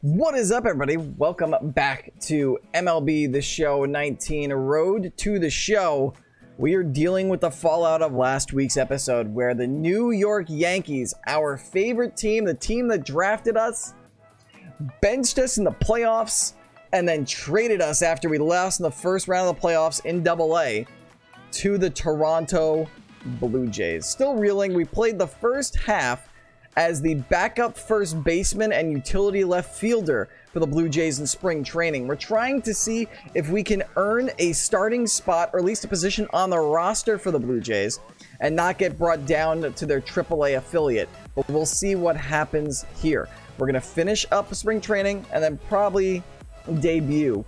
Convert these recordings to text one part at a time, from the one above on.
What is up, everybody? Welcome back to MLB The Show 19 Road to the Show. We are dealing with the fallout of last week's episode where the New York Yankees, our favorite team, the team that drafted us, benched us in the playoffs and then traded us after we lost in the first round of the playoffs in AA to the Toronto Blue Jays. Still reeling. We played the first half as the backup first baseman and utility left fielder for the Blue Jays in spring training. We're trying to see if we can earn a starting spot or at least a position on the roster for the Blue Jays and not get brought down to their AAA affiliate. But we'll see what happens here. We're going to finish up spring training and then probably debut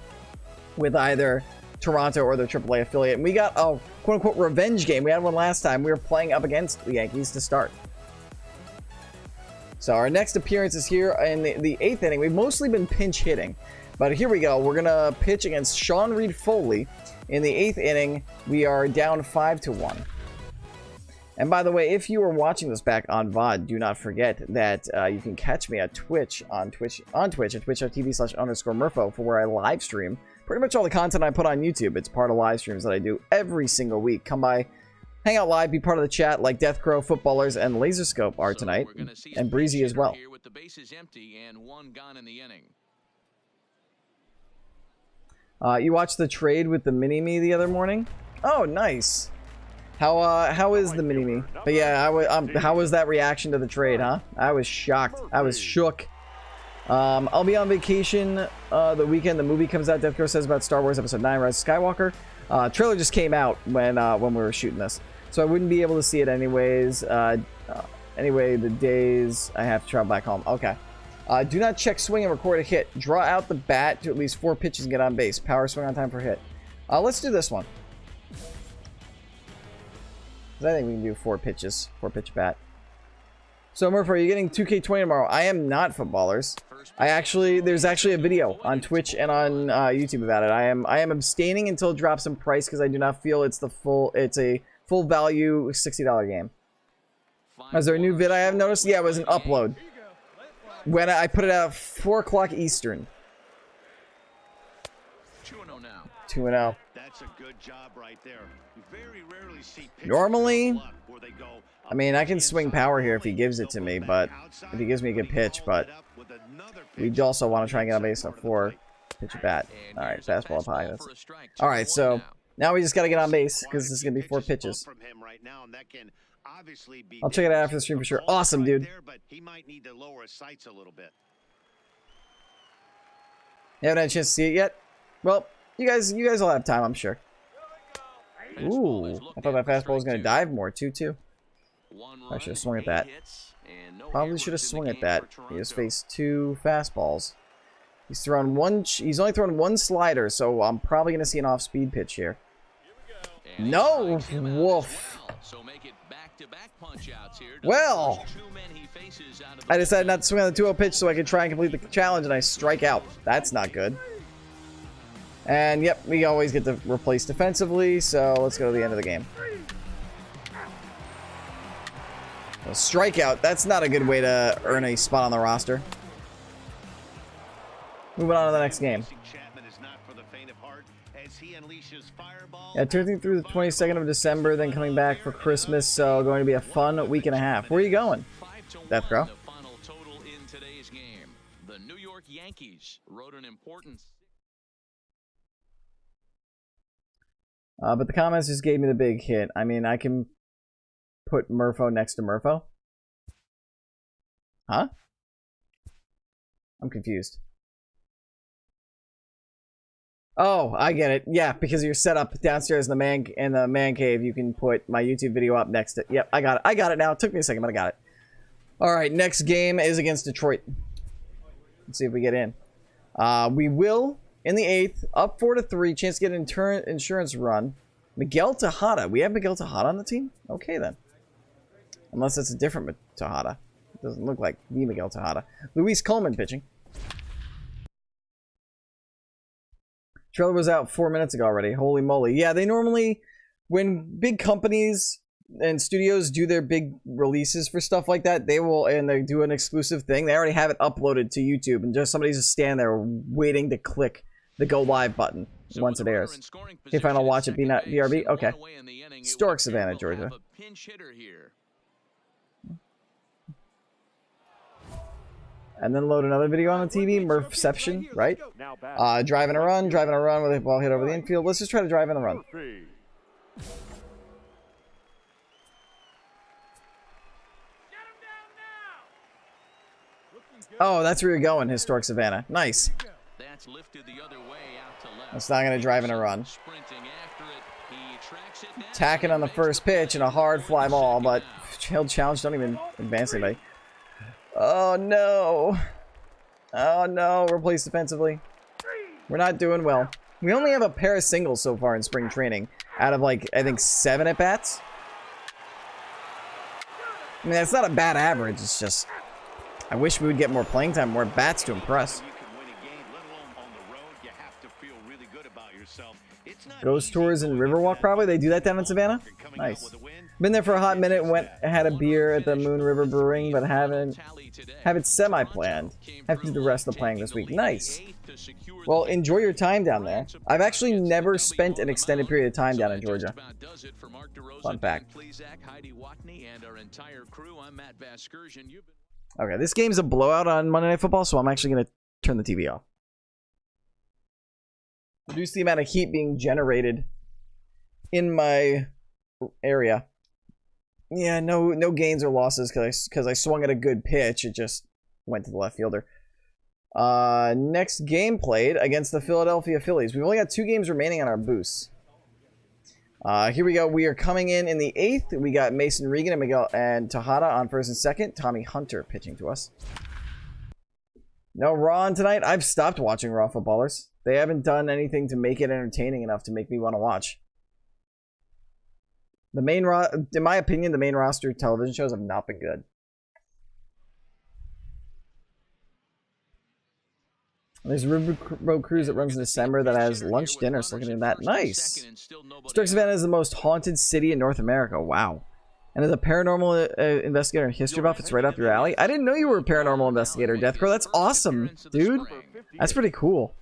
with either Toronto or their AAA affiliate. And we got a quote-unquote revenge game. We had one last time. We were playing up against the Yankees to start. So our next appearance is here in the 8th inning. We've mostly been pinch hitting, but here we go. We're going to pitch against Sean Reed Foley in the 8th inning. We are down 5-1. And by the way, if you are watching this back on VOD, do not forget that you can catch me at Twitch on Twitch at twitch.tv/_Murpho for where I live stream pretty much all the content I put on YouTube. It's part of live streams that I do every single week. Come by, hang out live, be part of the chat like Death Crow, Footballers, and Laserscope are tonight, and Breezy as well. With the bases empty and one gone in the inning. You watched the trade with the mini-me the other morning? Oh, nice. How is the mini-me? But yeah, how was that reaction to the trade, huh? I was shocked. I was shook. I'll be on vacation the weekend the movie comes out. Death Crow says about Star Wars Episode 9, Rise of Skywalker. Trailer just came out when we were shooting this, so I wouldn't be able to see it anyways. Anyway, the days I have to travel back home. Okay. Do not check swing and record a hit. Draw out the bat to at least 4 pitches and get on base. Power swing on time for hit. Let's do this one. I think we can do 4 pitches. 4-pitch bat. So Murpho, are you getting 2K20 tomorrow? I am not, Footballers. There's actually a video on Twitch and on YouTube about it. I am abstaining until it drops in price because I do not feel it's a full value $60 game. Is there a new vid I have noticed? Yeah, it was an upload. When I put it out 4 o'clock Eastern. 2-0 now. 2-0. That's a good job right there. You very rarely see normally, I mean, I can swing power here if he gives it to me, but if he gives me a good pitch, but we also want to try and get on base on 4. Pitch a bat. All right, fastball up high. All right, so now we just got to get on base because this is going to be 4 pitches. I'll check it out after the stream for sure. Awesome, dude. You haven't had a chance to see it yet? Well, you guys will have time, I'm sure. Ooh, I thought that fastball was going to dive more, too. I should have swung at that. Probably should have swung at that. He has faced 2 fastballs. He's thrown one. He's only thrown 1 slider, so I'm probably going to see an off-speed pitch here. No! Woof. Well, I decided not to swing on the 2-0 pitch so I could try and complete the challenge, and I strike out. That's not good. And yep, we always get to replace defensively, so let's go to the end of the game. A strikeout, that's not a good way to earn a spot on the roster. Moving on to the next game. Yeah, turning through the 22nd of December, then coming back for Christmas, so going to be a fun week and a half. Where are you going, Death Crow? The New York Yankees wrote an important. But the comments just gave me the big hit. I mean, I can put Murpho next to Murpho. Huh? I'm confused. Oh, I get it. Yeah, because you're set up downstairs in the man cave, you can put my YouTube video up next to. Yep, I got it. I got it now. It took me a second, but I got it. All right, next game is against Detroit. Let's see if we get in. We will in the 8th, up 4-3, chance to get an insurance run. Miguel Tejada. We have Miguel Tejada on the team? Okay then. Unless it's a different Tejada. It doesn't look like the Miguel Tejada. Luis Coleman pitching. Trailer was out 4 minutes ago already. Holy moly. Yeah, they normally, when big companies and studios do their big releases for stuff like that, they will, and they do an exclusive thing. They already have it uploaded to YouTube, and just somebody's just standing there waiting to click the go live button once it airs. Hey, final watch at BRB. Okay. Stork, Savannah, Georgia. And then load another video on the TV. Murphception, right? Driving a run with a ball hit over the infield. Let's just try to drive in the run. Oh, that's where you're going, Historic Savannah. Nice. That's not going to drive in a run. Tacking on the first pitch and a hard fly ball, but held challenge. Don't even advance anybody. Oh, no. Oh, no. We're placed defensively. We're not doing well. We only have a pair of singles so far in spring training out of, like, I think 7 at-bats. I mean, that's not a bad average. It's just, I wish we would get more playing time, more bats to impress. Ghost tours and Riverwalk, probably. They do that down in Savannah? Nice. Been there for a hot minute. Had a beer at the Moon River Brewing, but have it semi-planned. Have to do the rest of the playing this week. Nice. Well, enjoy your time down there. I've actually never spent an extended period of time down in Georgia. Fun fact. Okay, this game's a blowout on Monday Night Football, so I'm actually going to turn the TV off. Reduce the amount of heat being generated in my area. Yeah, no gains or losses because I swung at a good pitch. It just went to the left fielder. Next game played against the Philadelphia Phillies. We've only got 2 games remaining on our boost. Here we go. We are coming in the 8th. We got Mason Regan and Miguel and Tejada on first and second. Tommy Hunter pitching to us. No Raw on tonight. I've stopped watching Raw footballers. They haven't done anything to make it entertaining enough to make me want to watch. The main in my opinion, the main roster television shows have not been good. There's a Riverboat Cruise that runs in December that has lunch, dinner. So looking at that. Nice. Stark Savannah is the most haunted city in North America. Wow. And as a paranormal investigator and history buff, it's right up your alley. I didn't know you were a paranormal investigator, Deathcrow. That's awesome, dude. That's pretty cool.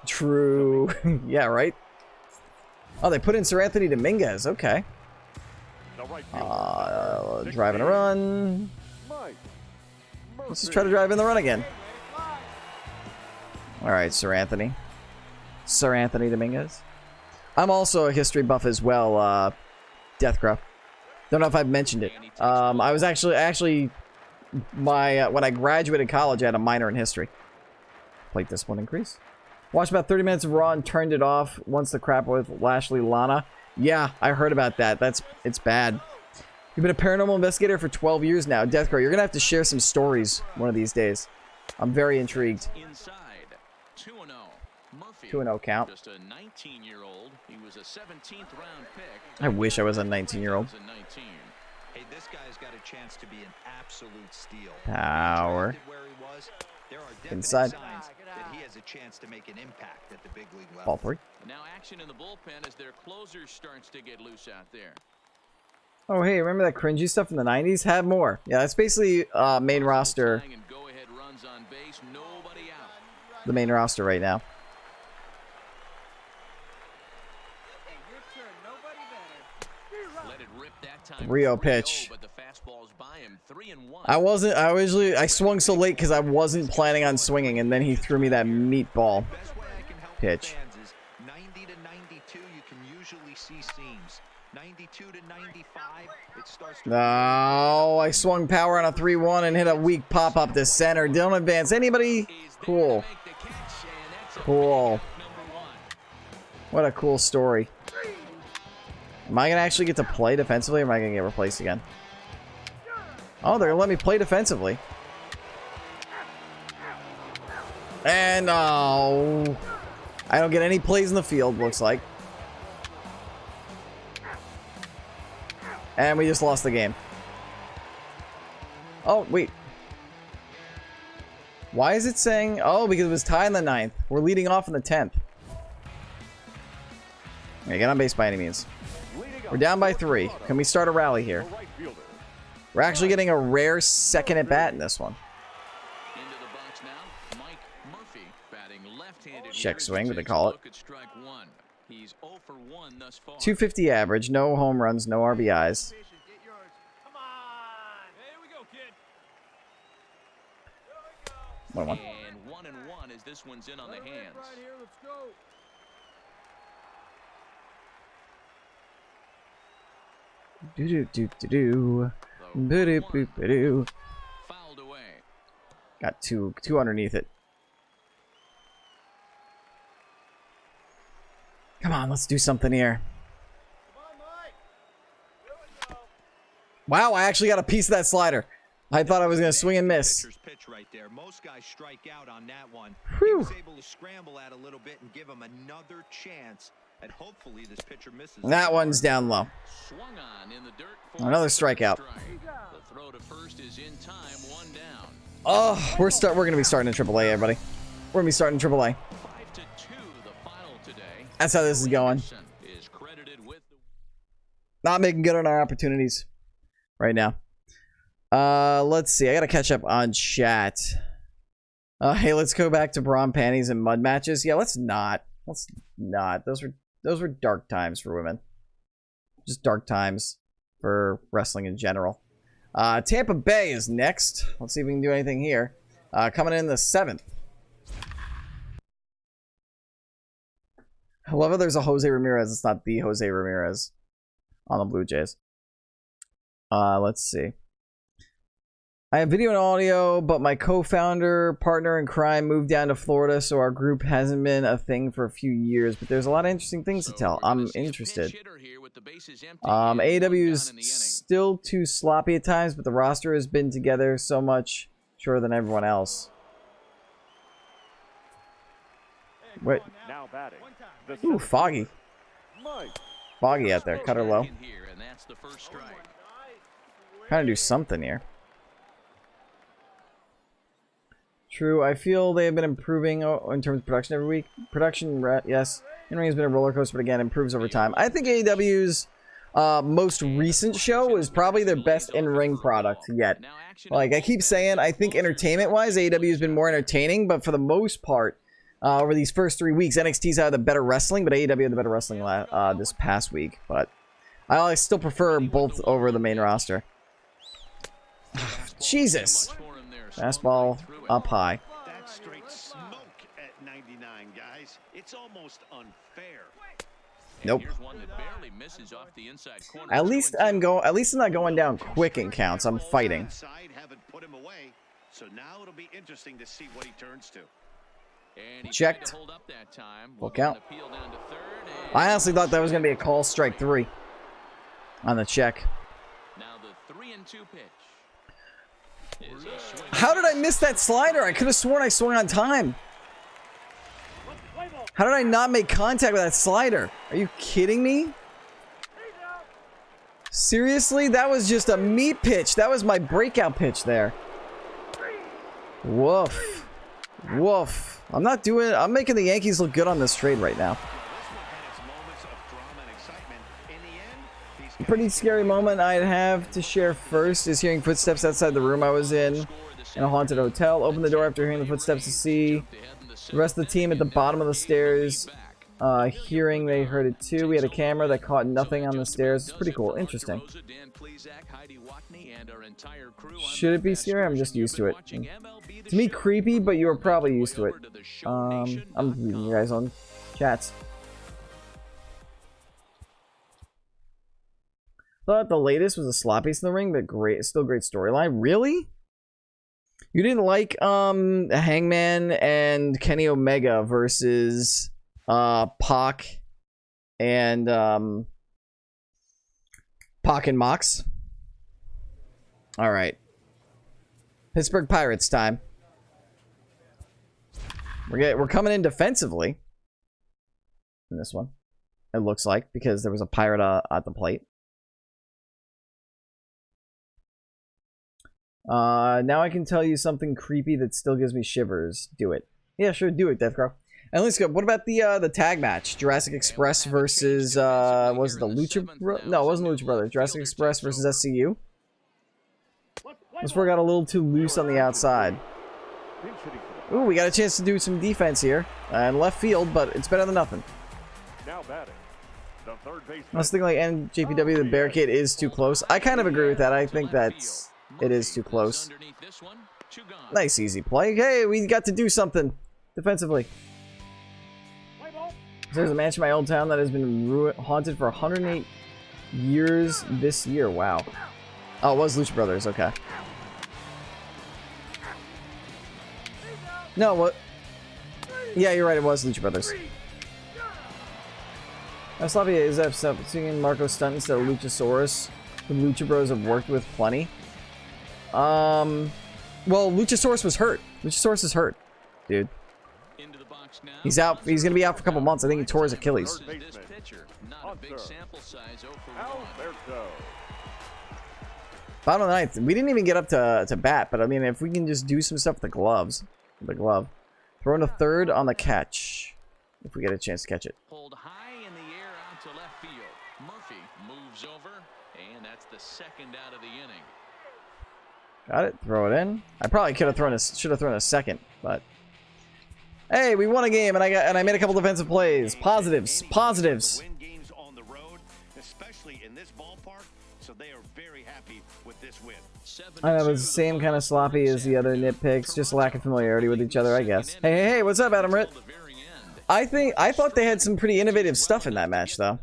True. Yeah, right? Oh, they put in Sir Anthony Dominguez. Okay. Driving a run. Let's just try to drive in the run again. Alright, Sir Anthony. Sir Anthony Dominguez. I'm also a history buff as well, Deathcrow. Don't know if I've mentioned it. I was actually when I graduated college, I had a minor in history. Plate discipline increase. Watched about 30 minutes of Raw and turned it off once the crap with Lashley Lana. Yeah, I heard about that. It's bad. You've been a paranormal investigator for 12 years now. Deathcrow, you're going to have to share some stories one of these days. I'm very intrigued. Inside, 2-0. Murphy. 2-0 count. Just a 19-year-old. He was a 17th round pick. I wish I was a 19-year-old. Hey, this guy's got a chance to be an absolute steal. Power. There are Inside. signs that he has a chance to make an impact at the big league level. Ball 3. Now action in the bullpen as their closer starts to get loose out there. Oh, hey, remember that cringy stuff from the 90s? Have more. Yeah, that's basically main roster. The main roster right now. Rio pitch. I swung so late because I wasn't planning on swinging, and then he threw me that meatball pitch. 90 to 92, you can usually see seams. 92 to 95, it starts to... No, I swung power on a 3-1 and hit a weak pop-up to center. Don't advance. Anybody? Cool. Cool. What a cool story. Am I going to actually get to play defensively, or am I going to get replaced again? Oh, they're going to let me play defensively. And, oh. I don't get any plays in the field, looks like. And we just lost the game. Oh, wait. Why is it saying... Oh, because it was tied in the 9th. We're leading off in the 10th. Okay, get on base by any means. We're down by 3. Can we start a rally here? We're actually getting a rare second at bat in this one. Into the box now, Mike Murphy batting left-handed. Check swing, what they call it. He's 0 for 1 thus far. 250 average, no home runs, no RBIs. Come on. Here we go, kid. 1-1. And 1-1 as this one's in on the hands. Right here, let's go. Do-do-do-do-do. Boo-doo-boo-boo-doo. Fouled away. Got two underneath it. Come on, let's do something here. Come on, Mike. Here we go. Wow, I actually got a piece of that slider. I thought I was going to swing and miss. Pitcher's pitch right there. Most guys strike out on that one. Whew. He was able to scramble that a little bit and give him another chance. And hopefully this pitcher misses. That one's down low. Swung on in the dirt for Another strikeout. The throw to first is in time, 1 down. Oh, we're going to be starting in AAA, everybody. We're going to be starting in AAA. 5-2 the final today. That's how this is going. Is credited with the Not making good on our opportunities right now. Let's see. I got to catch up on chat. Hey, let's go back to bra and panties and mud matches. Yeah, let's not. Let's not. Those were dark times for women. Just dark times for wrestling in general. Tampa Bay is next. Let's see if we can do anything here. Coming in the 7th. I love how there's a Jose Ramirez. It's not the Jose Ramirez on the Blue Jays. Let's see. I have video and audio, but my co-founder, partner in crime, moved down to Florida, so our group hasn't been a thing for a few years, but there's a lot of interesting things to tell. I'm interested. AEW is still too sloppy at times, but the roster has been together so much shorter than everyone else. Wait. Now batting. Ooh, foggy. Foggy out there. Cut her low. Trying to do something here. True, I feel they have been improving in terms of production every week. Production, yes. In-ring has been a roller coaster, but again, improves over time. I think AEW's most recent show is probably their best in-ring product yet. Like, I keep saying, I think entertainment-wise, AEW has been more entertaining, but for the most part, over these first 3 weeks, NXT's had the better wrestling, but AEW had the better wrestling this past week. But I still prefer both over the main roster. Jesus! Fastball up high. That's straight smoke at 99, guys. It's almost unfair. Nope. At least I'm not going down quick in counts. I'm fighting. Haven't put him away, so now it'll be interesting to see what he turns to. Checked. Full count. I honestly thought that was going to be a call, strike 3 on the check. Now the 3-2 pitch. How did I miss that slider? I could have sworn I swung on time. How did I not make contact with that slider? Are you kidding me? Seriously? That was just a meat pitch. That was my breakout pitch there. Woof. Woof. I'm making the Yankees look good on this trade right now. A pretty scary moment I'd have to share first is hearing footsteps outside the room I was in a haunted hotel. Open the door after hearing the footsteps to see the rest of the team at the bottom of the stairs. Hearing they heard it too. We had a camera that caught nothing on the stairs. It's pretty cool. Interesting. Should it be scary? I'm just used to it. To me, creepy, but you're probably used to it. I'm reading you guys on chats. Thought the latest was the sloppiest in the ring, but still great storyline. Really? You didn't like Hangman and Kenny Omega versus Pac and Pac and Mox? All right. Pittsburgh Pirates time. We're coming in defensively in this one. It looks like, because there was a pirate at the plate. Now I can tell you something creepy that still gives me shivers. Do it. Yeah, sure, do it, Deathcrow. And let's go. What about the tag match? Jurassic Express versus was it the No, it wasn't Lucha Brothers. Jurassic Express versus SCU. This one got a little too loose on the outside. Ooh, we got a chance to do some defense here and left field, but it's better than nothing. Now batting. The third baseman. I was thinking like NJPW, the barricade is too close. I kind of agree with that. I think it is too close. Nice easy play. Hey, we got to do something defensively. There's a mansion in my old town that has been haunted for 108 years this year. Wow. Oh, it was Lucha Brothers. Okay. No, what? Yeah, you're right. It was Lucha Brothers. Sloppy is that singing Marco Stunt instead of Luchasaurus. The Lucha Bros have worked with plenty. Well, Luchasaurus was hurt. Luchasaurus is hurt, dude. He's out. He's gonna be out for a couple months. I think he tore his Achilles. Bottom of the ninth. We didn't even get up to bat, but I mean, if we can just do some stuff with the gloves, the glove, throw in a third on the catch, if we get a chance to catch it. Pulled high in the air out to left field. Murphy moves over, and that's the second out of the inning. Got it. Throw it in. I probably should have thrown a second, but hey, we won a game, and I made a couple defensive plays. Positives. Win games on the road, especially in this ballpark, so they are very happy with this win. I know, it was the same kind of sloppy as the other nitpicks, just lack of familiarity with each other, I guess. Hey, what's up, Adam Ritt? I thought they had some pretty innovative stuff in that match, though.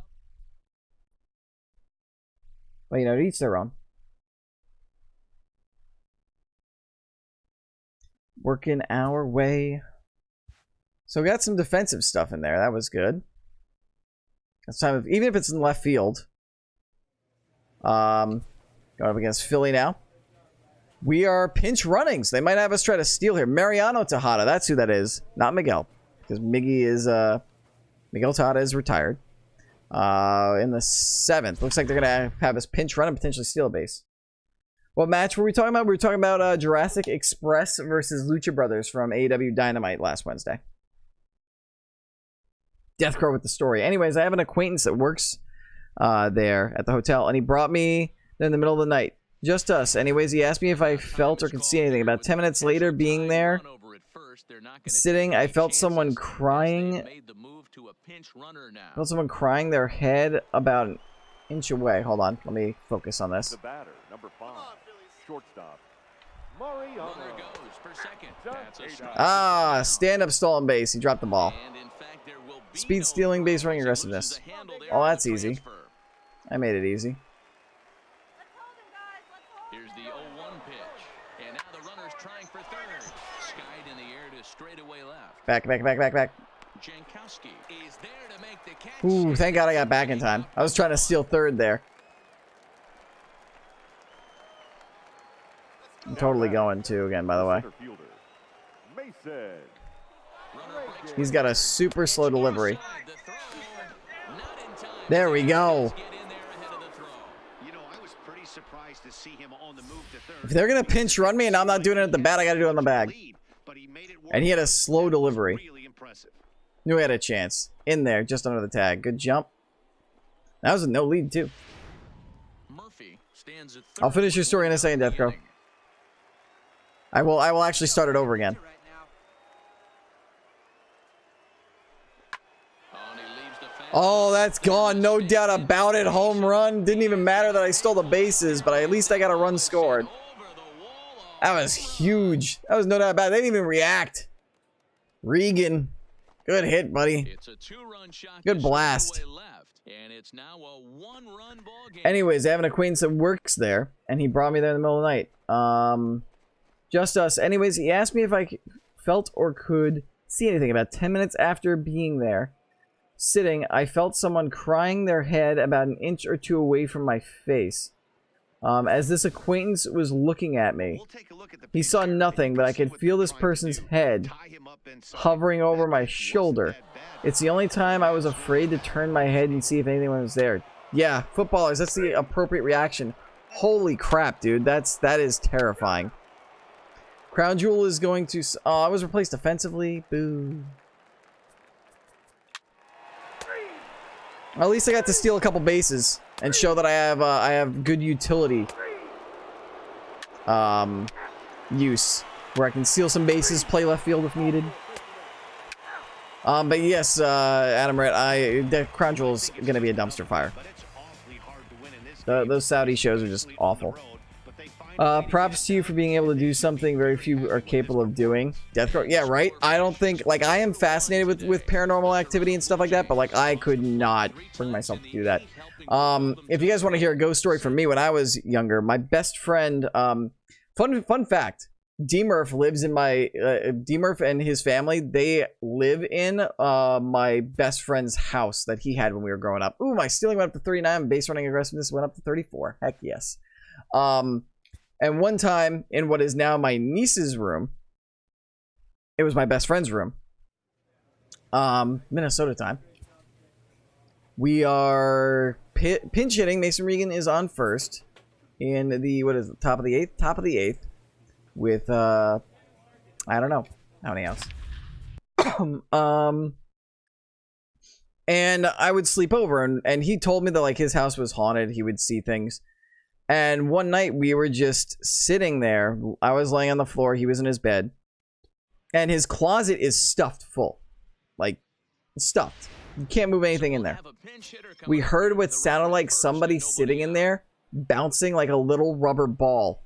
Well, you know, to each their own. Working our way. So we got some defensive stuff in there. That was good. That's time of, even if it's in left field. Going up against Philly now. We are pinch running, so they might have us try to steal here. Mariano Tejada, that's who that is. Not Miguel. Because Miggy is, Miguel Tejada is retired. In the 7th. Looks like they're going to have us pinch run and potentially steal a base. What match were we talking about? We were talking about Jurassic Express versus Lucha Brothers from AEW Dynamite last Wednesday. Death Crow with the story. Anyways, I have an acquaintance that works there at the hotel, and he brought me there in the middle of the night. Just us. Anyways, he asked me if I felt or could see anything. About 10 minutes later, being there, sitting, I felt someone crying. Felt someone crying their head about an inch away. Hold on. Let me focus on this. The batter, number 5, shortstop. Mariano. Ah, stand-up stolen base. He dropped the ball. Speed stealing, base running aggressiveness. Oh, that's easy. I made it easy. Here's the 0-1 pitch. And now the runner's trying for third. Skied in the air to straightaway left. Back. Jankowski is there to make the catch. Ooh, thank God I got back in time. I was trying to steal third there. I'm totally going to again, by the way. He's got a super slow delivery. There we go. If they're going to pinch run me and I'm not doing it at the bat, I got to do it on the bag. And he had a slow delivery. Knew he had a chance. In there, just under the tag. Good jump. That was a no lead, too. I'll finish your story in a second, Death Crow. I will actually start it over again. Oh, that's gone. No doubt about it. Home run. Didn't even matter that I stole the bases, but at least I got a run scored. That was huge. That was no doubt about it. They didn't even react. Regan. Good hit, buddy. Good blast. Anyways, I have an acquaintance that works there, and he brought me there in the middle of the night. Just us. Anyways, he asked me if I felt or could see anything. About 10 minutes after being there, sitting, I felt someone crying their head about an inch or two away from my face. As this acquaintance was looking at me, he saw nothing, but I could feel this person's head hovering over my shoulder. It's the only time I was afraid to turn my head and see if anyone was there. Yeah, footballers, that's the appropriate reaction. Holy crap, dude. That is terrifying. Crown Jewel is going to... Oh, I was replaced defensively. Boo. At least I got to steal a couple bases and show that I have good utility use, where I can steal some bases, play left field if needed. But yes, Adam Red, the Crown Jewel is gonna be a dumpster fire. Those Saudi shows are just awful. Props to you for being able to do something very few are capable of doing. Death Row, yeah, right? I don't think, like, I am fascinated with paranormal activity and stuff like that, but, like, I could not bring myself to do that. If you guys want to hear a ghost story from me when I was younger, my best friend, fun fact, D-Murph lives in my, D-Murph and his family, they live in, my best friend's house that he had when we were growing up. Ooh, my stealing went up to 39, base running aggressiveness went up to 34. Heck yes. And one time, in what is now my niece's room, it was my best friend's room. Minnesota time. We are pinch hitting. Mason Regan is on first. In the, what is it, top of the eighth? Top of the eighth. With, I don't know how many outs. And I would sleep over, and he told me that, like, his house was haunted. He would see things. And one night we were just sitting there. I was laying on the floor. He was in his bed. And his closet is stuffed full. Like, stuffed. You can't move anything in there. We heard what sounded like somebody sitting in there, bouncing like a little rubber ball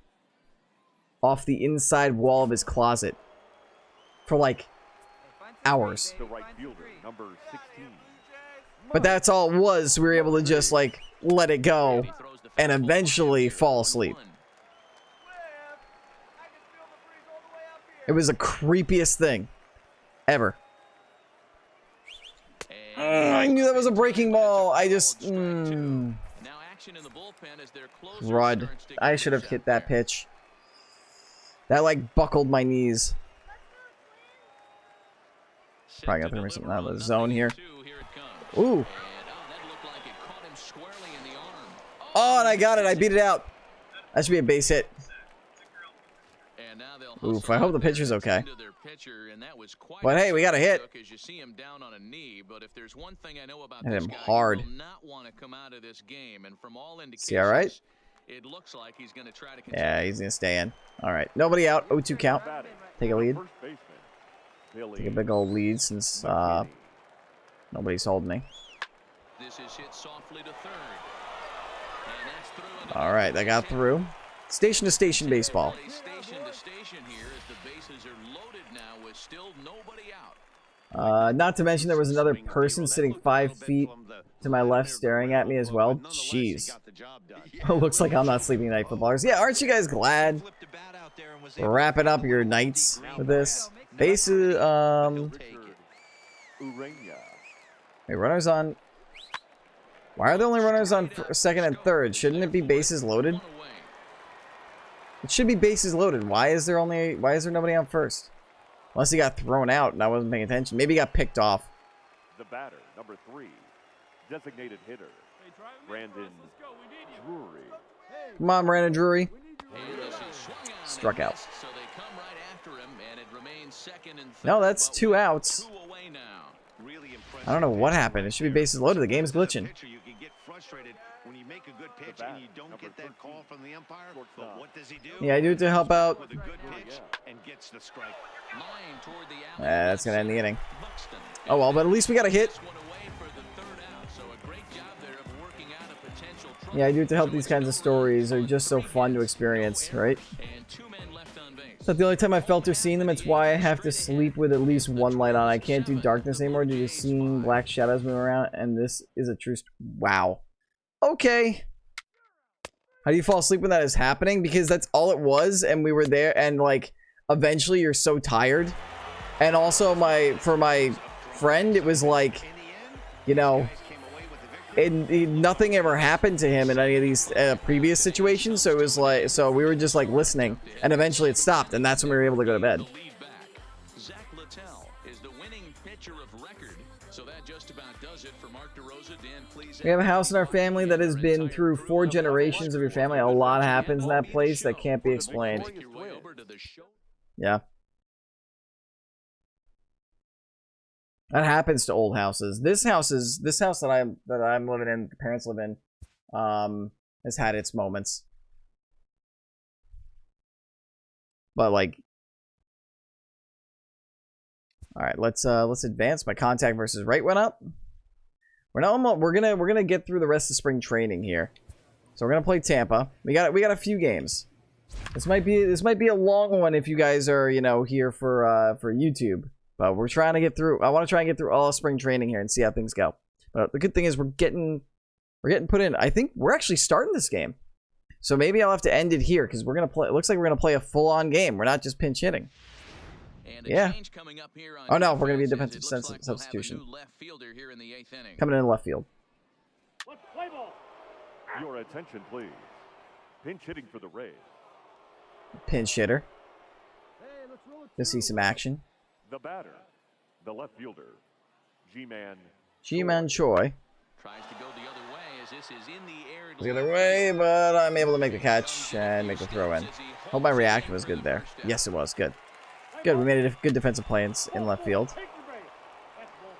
off the inside wall of his closet. For like hours. But that's all it was. We were able to just like let it go. And eventually fall asleep. It was the creepiest thing ever. I knew that was a breaking ball. I just... Rud. I should have hit that pitch. That like buckled my knees. Probably got to throw something out of the zone here. Ooh. Oh, and I got it. I beat it out. That should be a base hit. Oof, I hope the pitcher's okay. But hey, we got a hit. Hit him hard. See, all right? Yeah, he's going to stay in. All right. Nobody out. 0-2 count. Take a lead. Take a big old lead since nobody's holding me. This is hit softly to third. All right, I got through. Station to station baseball. Not to mention there was another person sitting 5 feet to my left staring at me as well. Jeez. Looks like I'm not sleeping tonight, footballers. Yeah, aren't you guys glad? Wrapping up your nights with this. Bases, Wait, runners on... Why are there only runners on second and third? Shouldn't it be bases loaded? It should be bases loaded. Why is there nobody on first? Unless he got thrown out and I wasn't paying attention. Maybe he got picked off. The batter, number 3, designated hitter, Brandon Drury. Come on, Brandon Drury. Struck out. No, that's 2 outs. I don't know what happened. It should be bases loaded. The game's glitching. Yeah, I do it to help out. That's gonna end the inning. Oh well, but at least we got a hit. Yeah, I do it to help. These kinds of stories are just so fun to experience, right? It's not the only time I felt or seen them. It's why I have to sleep with at least one light on. I can't do darkness anymore due to seeing black shadows move around, and this is a true... Wow. Okay. How do you fall asleep when that is happening? Because that's all it was, and we were there, and like, eventually you're so tired. And also, for my friend, it was like, you know... nothing ever happened to him in any of these previous situations, so it was like, so we were just like listening, and eventually it stopped, and that's when we were able to go to bed. We have a house in our family that has been through 4 generations of your family. A lot happens in that place that can't be explained. Yeah. That happens to old houses. This house that I'm living in, the parents live in, has had its moments. But like, all right, let's advance. My contact versus right went up. We're gonna get through the rest of spring training here. So we're gonna play Tampa. We got a few games. This might be a long one if you guys are, you know, here for YouTube. But we're trying to get through. I want to try and get through all of spring training here and see how things go. But the good thing is we're getting put in. I think we're actually starting this game. So maybe I'll have to end it here because we're gonna play. It looks like we're gonna play a full-on game. We're not just pinch hitting. Yeah. Oh no, we're gonna be a defensive substitution. Coming in left field. Your attention, please. Pinch hitting for the Rays. Pinch hitter. To see some action. The batter, the left fielder, G-Man Choi. Tries to go the other way as this is in the air. The other way, but I'm able to make the catch and make the throw in. Hope my reaction was good there. Yes, it was good. Good. We made a good defensive play in left field.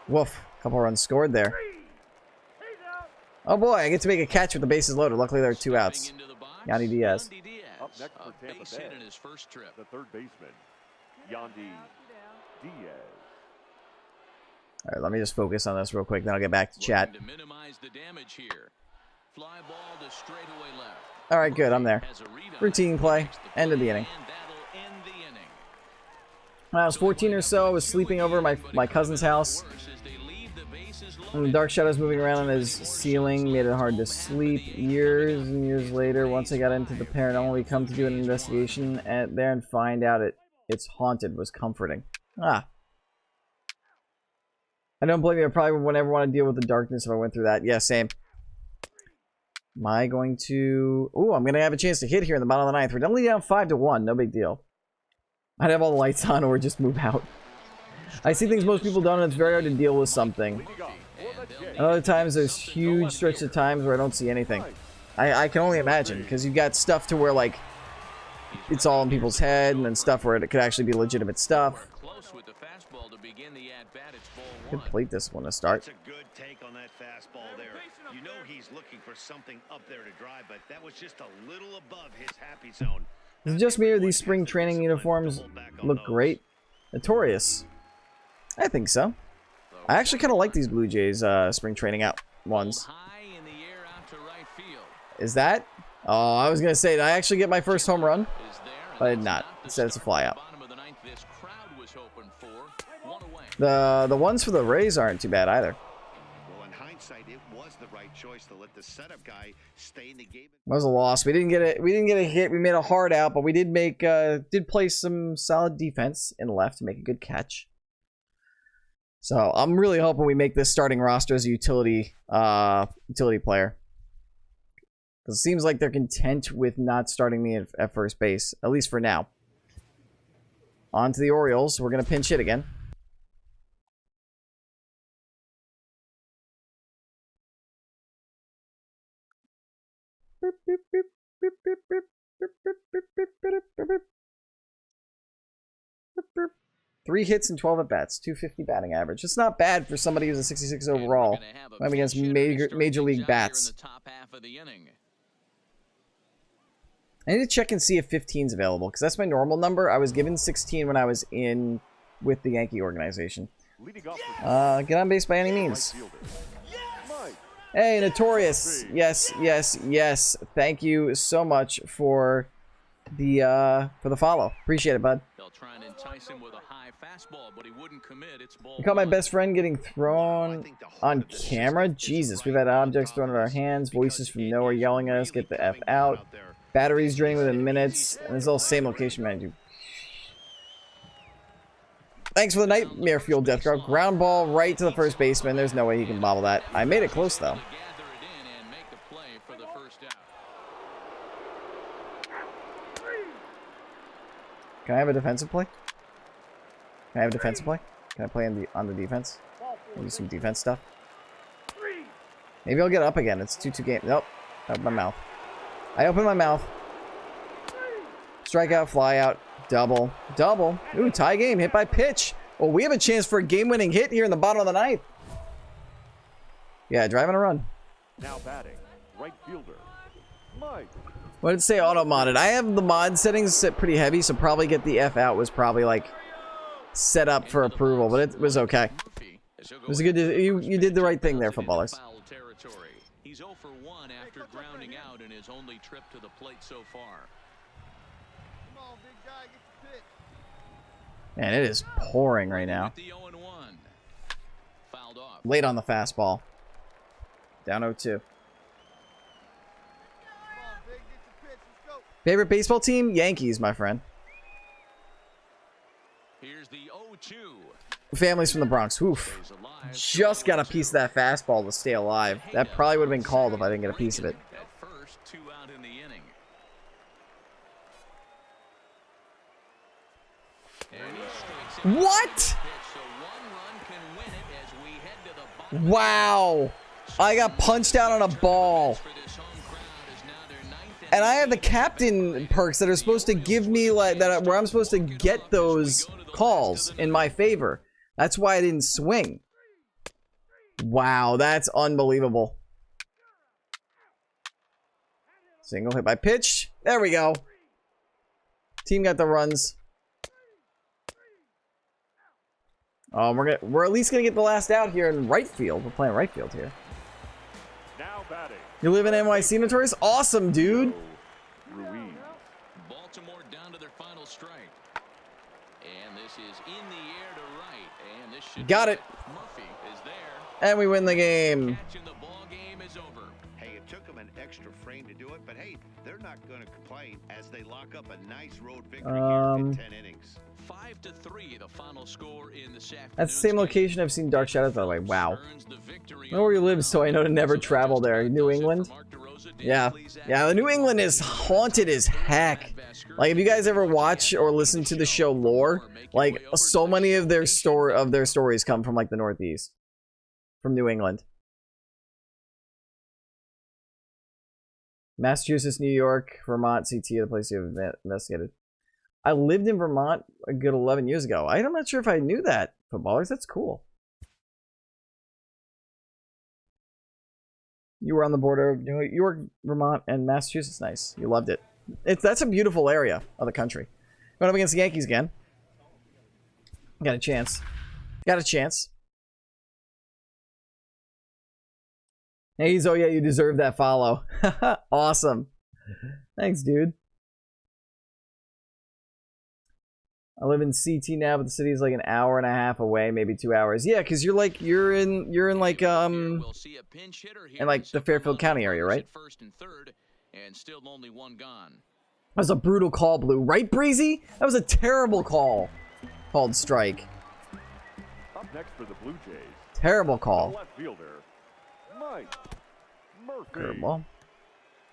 Woof. Couple runs scored there. Oh boy, I get to make a catch with the bases loaded. Luckily, there are 2 outs. Yandy Diaz. up next for Tampa Bay. In his first trip. The third baseman, Yandy Diaz. All right, let me just focus on this real quick, then I'll get back to chat. To minimize the damage here. Fly ball to straightaway left. All right, good. I'm there. Routine play. End of the inning. When I was 14 or so, I was sleeping over my cousin's house. And the dark shadows moving around on his ceiling made it hard to sleep. Years and years later, once I got into the paranormal, we come to do an investigation there and find out it's haunted was comforting. Ah. I don't blame you. I probably would never want to deal with the darkness if I went through that. Yeah, same. Am I going to... Ooh, I'm going to have a chance to hit here in the bottom of the ninth. We're only down 5-1. No big deal. I'd have all the lights on or just move out. I see things most people don't, and it's very hard to deal with something. And other times, there's huge stretches of times where I don't see anything. I can only imagine, because you've got stuff to where, like, it's all in people's head, and then stuff where it could actually be legitimate stuff. Good plate discipline to start. That's a good take on that fastball there. You know he's looking for something up there to drive, but that was just a little above his happy zone. Is it just me or these spring training uniforms look great? Notorious. I think so. I actually kind of like these Blue Jays spring training out ones. Is that? Oh, I was going to say, did I actually get my first home run? But I did not. Instead, it's a fly out. The ones for the Rays aren't too bad either. Well, in hindsight, it was the right choice to let the setup guy stay in the game. That was a loss. We didn't get it. We didn't get a hit. We made a hard out, but we did make did play some solid defense in left to make a good catch. So I'm really hoping we make this starting roster as a utility player. Because it seems like they're content with not starting me at first base, at least for now. On to the Orioles. We're gonna pinch hit again. Three hits and 12 at-bats, 250 batting average. It's not bad for somebody who's a 66 overall. I'm against major league bats. I need to check and see if 15 is available, because that's my normal number. I was given 16 when I was in with the Yankee organization. Get on base by any means. Hey, Notorious. Yes, yes, yes. Thank you so much for the follow. Appreciate it, bud. They'll try and entice him with a high fastball, but he wouldn't commit. It's ball. You caught my best friend getting thrown on camera? Jesus, we've had objects thrown at our hands, voices from nowhere yelling at us, get the F out. Batteries draining within minutes, and it's all same location manager. Thanks for the nightmare fuel, Death Guard. Ground ball right to the first baseman. There's no way he can bobble that. I made it close, though. Can I have a defensive play? Can I have a defensive play? Can I play on the defense? Maybe some defense stuff? Maybe I'll get up again. It's 2-2 game. Nope. Open my mouth. I open my mouth. Strikeout, fly out, double, double. Ooh, tie game, hit by pitch. Well, we have a chance for a game-winning hit here in the bottom of the ninth. Yeah, driving a run. Now batting, right fielder, Mike. What did it say auto-modded? I have the mod settings set pretty heavy, so probably get the F out was probably like set up for approval, but it was okay. It was a good. You did the right thing there, footballers. He's 0 for 1 after grounding out in his only trip to the plate so far. Come on, big guy, get the pitch. Man, it is pouring right now. Fouled off. Late on the fastball. Down 0-2. Come on, big, get your pitch. Let's go. Favorite baseball team? Yankees, my friend. Here's the 0-2. Families from the Bronx. Oof. Just got a piece of that fastball to stay alive. That probably would have been called if I didn't get a piece of it. At first, 2 out in the inning. And he strikes him out. What? So 1 run can win it as we head to the bottom. Wow. I got punched out on a ball. For this home crowd is now their 9th And I have the captain perks that are supposed to give me like that, where I'm supposed to get those calls in my favor. That's why I didn't swing. Wow, that's unbelievable. Single hit by pitch. There we go. Team got the runs. We're at least gonna get the last out here in right field. We're playing right field here. Now batting, You live in NYC, Notorious? Awesome, dude. Ruiz. Baltimore down to their final strike. And this is in the air to right. And this should Got it. Murphy is there. And we win the game. Catching the ball game is over. Hey, it took them an extra frame to do it, but hey, they're not going to complain as they lock up a nice road victory here in 10 innings. 5-3, the final score in the Sac. That's the same location I've seen Dark Shadows, by the way. Wow. I know where you live, so I know to never travel there. New England? Yeah. Yeah, the New England is haunted as heck. Like, if you guys ever watch or listen to the show Lore, like, so many of their stories come from, like, the Northeast. From New England. Massachusetts, New York, Vermont, CT are the place you've investigated. I lived in Vermont a good 11 years ago. I'm not sure if I knew that, footballers. That's cool. You were on the border of New York, Vermont, and Massachusetts. Nice. You loved it. That's a beautiful area of the country. Going up against the Yankees again. Got a chance. Got a chance. Yankees, oh yeah, you deserve that follow. Awesome. Thanks, dude. I live in CT now, but the city is like an hour and a half away, maybe 2 hours. Yeah, because you're like you're in like in like the Fairfield County area, right? First and third, and still only 1 gone. That was a brutal call, Blue. Right, Breezy? That was a terrible call. Called strike. Up next for the Blue Jays, Terrible call. left fielder, Mike Murphy. Curveball.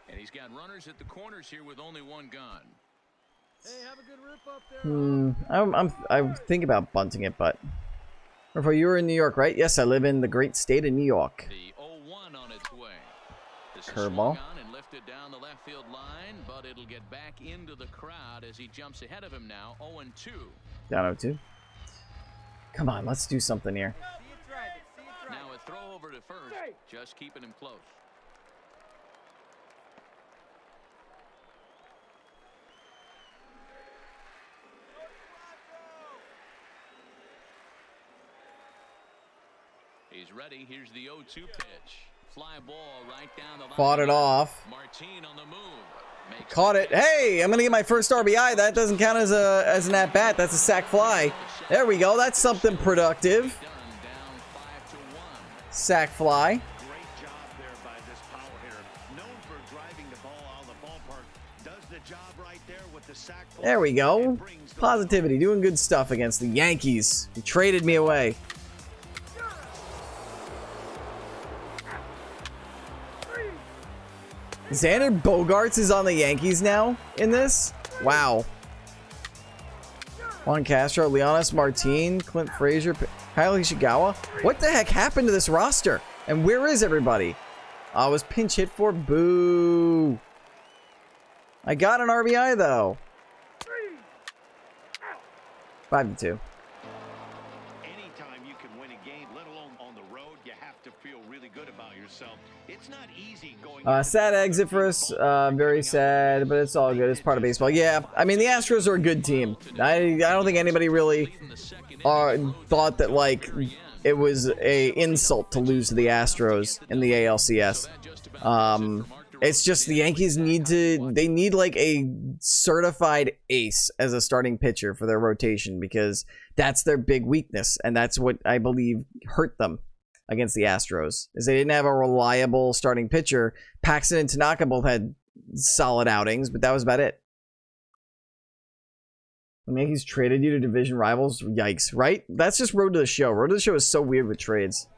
And he's got runners at the corners here with only 1 gone. Hey, have a good rip up there. I think about bunting it, but Murpho, you were in New York, right? Yes, I live in the great state of New York. The 0-1 on its way. This is Curveball. swung on and lifted down the left field line, but it'll get back into the crowd as he jumps ahead of him now. 0-2. Down 0-2. Come on, let's do something here. See it drive it. See it drive Now a throw over to first, just keeping him close. He's ready. Here's the 0-2 pitch. Fly ball right down the line. Fought it off. Martin on the move. Makes Caught it. Hey, I'm gonna get my first RBI. That doesn't count as an at bat. That's a sac fly. There we go. That's something productive. done, down 5-1. Sac fly. Great job there by this power hitter. Known for driving the ball out of the ballpark. Does the job right there with the sack fly. There we go. And brings the Positivity. Doing good stuff against the Yankees. He traded me away. Xander Bogaerts is on the Yankees now in this? Wow. Juan Castro, Leonis Martin, Clint Frazier, Kyle Ishikawa. What the heck happened to this roster? And where is everybody? I was pinch hit for. Boo. I got an RBI though. 5-2. So it's not easy going Sad exit for us. Very sad, but it's all good. It's part of baseball. Yeah, I mean, the Astros are a good team. I don't think anybody really thought that, like, it was a insult to lose to the Astros in the ALCS. It's just the Yankees need like a certified ace as a starting pitcher for their rotation, because that's their big weakness, and that's what I believe hurt them against the Astros, is they didn't have a reliable starting pitcher. Paxton and Tanaka both had solid outings, but that was about it. The Yankees traded you to division rivals? Yikes, right? That's just Road to the Show. Road to the Show is so weird with trades.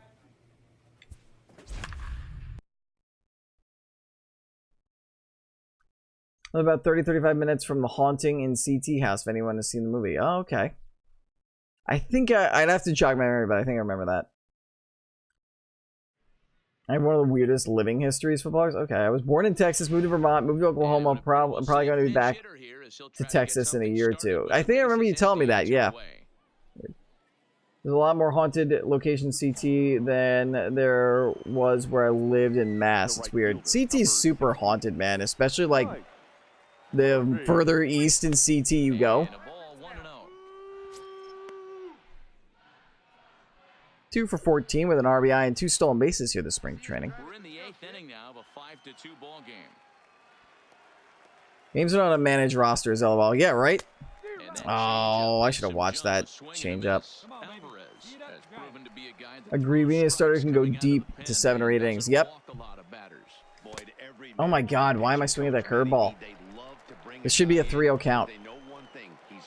About 30-35 minutes from The Haunting in CT House, if anyone has seen the movie. Oh, okay. I think I'd have to jog my memory, but I think I remember that. I have one of the weirdest living histories for footballers. Okay, I was born in Texas, moved to Vermont, moved to Oklahoma. I'm probably going to be back to Texas in a year or two. I think I remember you telling me that, yeah. There's a lot more haunted location CT than there was where I lived in Mass. It's weird. CT's super haunted, man, especially like the further east in CT you go. 2 for 14 with an RBI and 2 stolen bases here this spring training. We're in the 8th inning now of a 5-2 ball game. Games are on a managed roster, LOL. Yeah, right? Oh, I should have watched that change up. Agree, we need a starter who can go deep to 7 or 8 innings. Yep. Oh my god, why am I swinging that curveball? It should be a 3-0 count.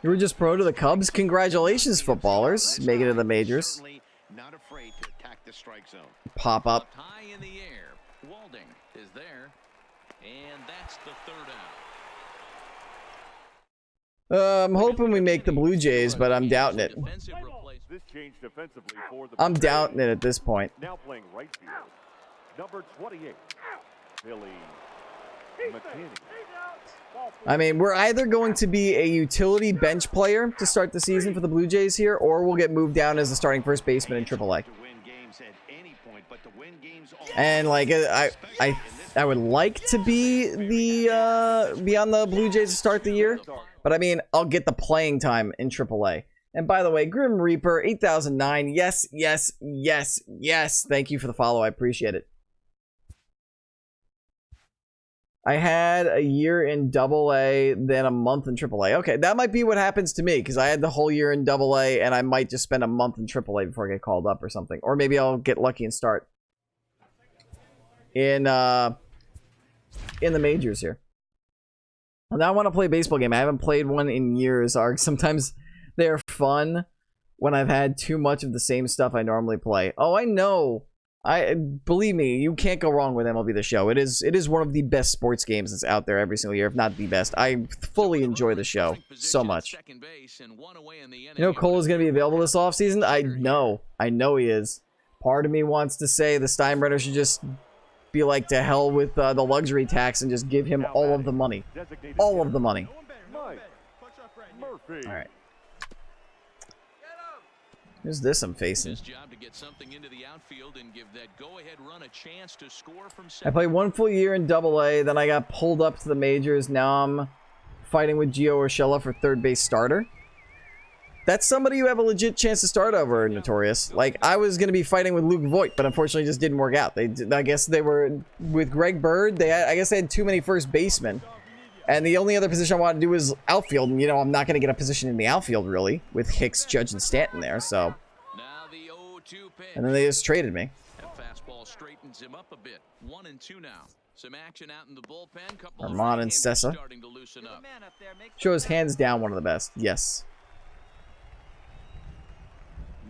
You were just pro to the Cubs? Congratulations, footballers. Make it to the majors. Pop up. High in the air. Walding is there. And that's the 3rd out. I'm hoping we make the Blue Jays, but I'm doubting it. This changed defensively for the I'm doubting it at this point. Now playing right field. Number 28, Billy McKinney. I mean, we're either going to be a utility bench player to start the season for the Blue Jays here, or we'll get moved down as the starting first baseman in AAA. And like, I would like to be on the Blue Jays to start the year, but I mean, I'll get the playing time in AAA. And by the way, Grim Reaper 8009, yes, yes, yes, yes. Thank you for the follow. I appreciate it. I had a year in AA, then a month in AAA. Okay, that might be what happens to me, because I had the whole year in AA, and I might just spend a month in AAA before I get called up or something. Or maybe I'll get lucky and start in the majors here. Now I want to play a baseball game. I haven't played one in years. Sometimes they're fun when I've had too much of the same stuff I normally play. Oh, I know. Believe me, you can't go wrong with MLB The Show. It is one of the best sports games that's out there every single year, if not the best. I fully enjoy the show so much. You know Cole is going to be available this offseason? I know he is. Part of me wants to say the Steinbrenner should just be like, to hell with the luxury tax and just give him all of the money. All of the money. Murphy. All right. Who's this I'm facing? I played 1 full year in AA, then I got pulled up to the majors. Now I'm fighting with Gio Urshela for third base starter. That's somebody you have a legit chance to start over, Notorious. Like, I was going to be fighting with Luke Voigt, but unfortunately it just didn't work out. I guess they were with Greg Bird. I guess they had too many first basemen. And the only other position I wanted to do was outfield. And, you know, I'm not going to get a position in the outfield, really, with Hicks, Judge, and Stanton there. So, and then they just traded me. Fastball straightens him up a bit. 1-2 now. Some action out in the bullpen. Armand and Sessa. Shows hands down one of the best. Yes.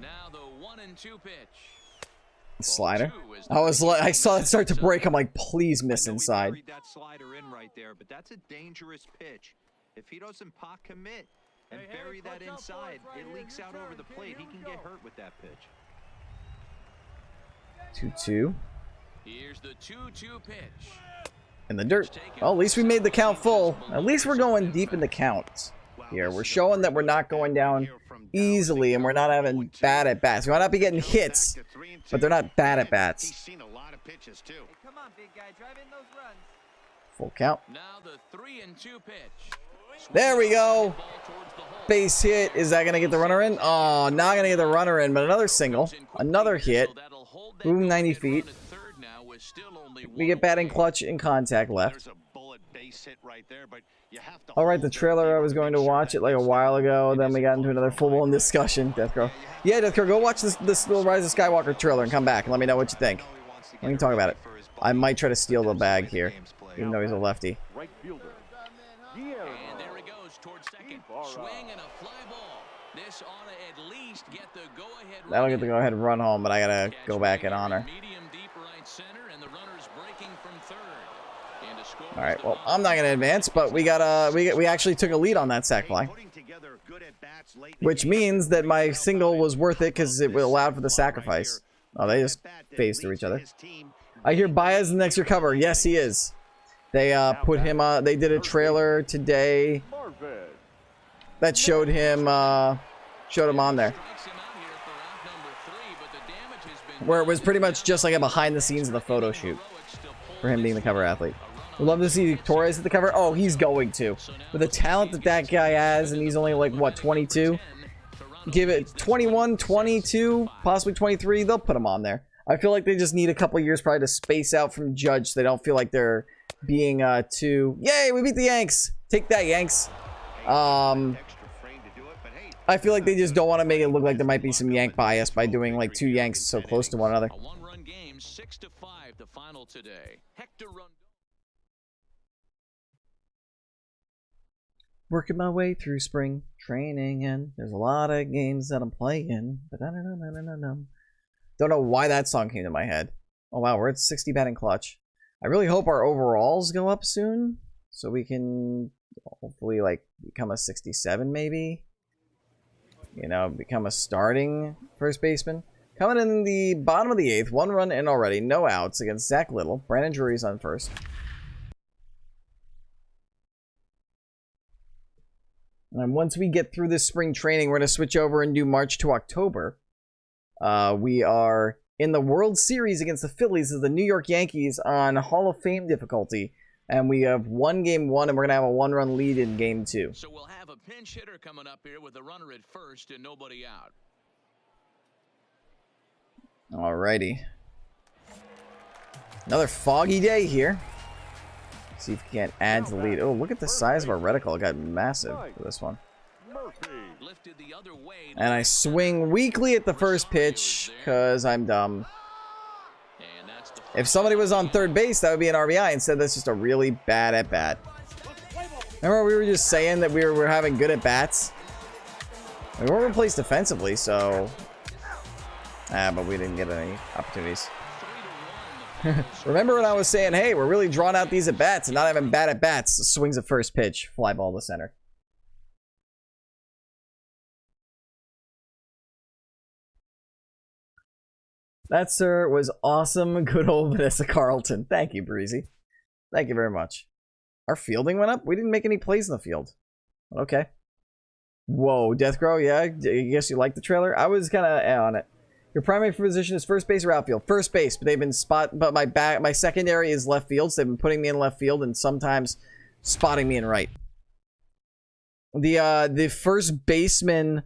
Now the 1-2 pitch. Slider. I saw it start to break. I'm like, please miss inside. That slider in right there, but that's a dangerous pitch. If he doesn't pot commit and bury that inside, it leaks out over the plate. He can get hurt with that pitch. 2-2. Here's the 2-2 pitch. In the dirt. Well, at least we made the count full. At least we're going deep in the counts here. We're showing that we're not going down easily and we're not having bad at bats. We might not be getting hits, but they're not bad at bats. He's seen a lot of pitches, too. Hey, come on, big guy. Drive in those runs. Full count. Now the 3-2 pitch. There we go. Base hit. Is that going to get the runner in? Oh, not going to get the runner in, but another single. Another hit. Boom, 90 feet. We get batting clutch and contact left. All right, the trailer, I was going to watch it like a while ago. Then we got into another full-blown discussion. Deathcrow. Yeah, Deathcrow, go watch this little Rise of Skywalker trailer and come back and let me know what you think. We can talk about it. I might try to steal the bag here, even though he's a lefty. Right fielder. And there he goes towards second. Swing and a fly ball. This ought to at least get the go-ahead. That'll get the go-ahead run home, but I gotta go back in honor. Medium deep right center, and the runner's breaking from third. All right, well, I'm not gonna advance, but we actually took a lead on that sac fly, which means that my single was worth it because it allowed for the sacrifice. Oh, they just phased through each other. I hear Baez the next year cover. Yes, he is. They put him on. They did a trailer today that showed him on there, where it was pretty much just like a behind the scenes of the photo shoot for him being the cover athlete. We'd love to see Torres at the cover. Oh, he's going to. With the talent that that guy has, and he's only like, what, 22? Give it 21, 22, possibly 23. They'll put him on there. I feel like they just need a couple years probably to space out from Judge so they don't feel like they're being too... Yay, we beat the Yanks. Take that, Yanks. I feel like they just don't want to make it look like there might be some Yank bias by doing like two Yanks so close to one another. A one-run game, 6-5 the final today. Hector Rondon. Working my way through spring training, and there's a lot of games that I'm playing. But don't know why that song came to my head. Oh wow, we're at 60 batting clutch. I really hope our overalls go up soon, so we can hopefully like become a 67 maybe. You know, become a starting first baseman. Coming in the bottom of the 8th, 1 run in already, no outs against Zach Little. Brandon Drury's on first. And once we get through this spring training, we're going to switch over and do March to October. We are in the World Series against the Phillies as the New York Yankees on Hall of Fame difficulty. And we have won game 1, and we're going to have a 1-run lead in game 2. So we'll have a pinch hitter coming up here with a runner at first and nobody out. Alrighty. Another foggy day here. See if we can't add to the lead. Oh, look at the size of our reticle. It got massive for this one. And I swing weakly at the first pitch because I'm dumb. If somebody was on third base, that would be an RBI. Instead, that's just a really bad at-bat. Remember we were just saying that we were having good at-bats? We weren't replaced defensively, so... but we didn't get any opportunities. Remember when I was saying, hey, we're really drawing out these at-bats and not having bad at-bats? Swings at first pitch, fly ball to center. That, sir, was awesome. Good old Vanessa Carlton. Thank you, Breezy. Thank you very much. Our fielding went up? We didn't make any plays in the field. Okay. Whoa, Deathcrow, yeah? I guess you like the trailer? I was kind of on it. Your primary position is first base or outfield? First base, but they've been but my secondary is left field, so they've been putting me in left field and sometimes spotting me in right. The first baseman,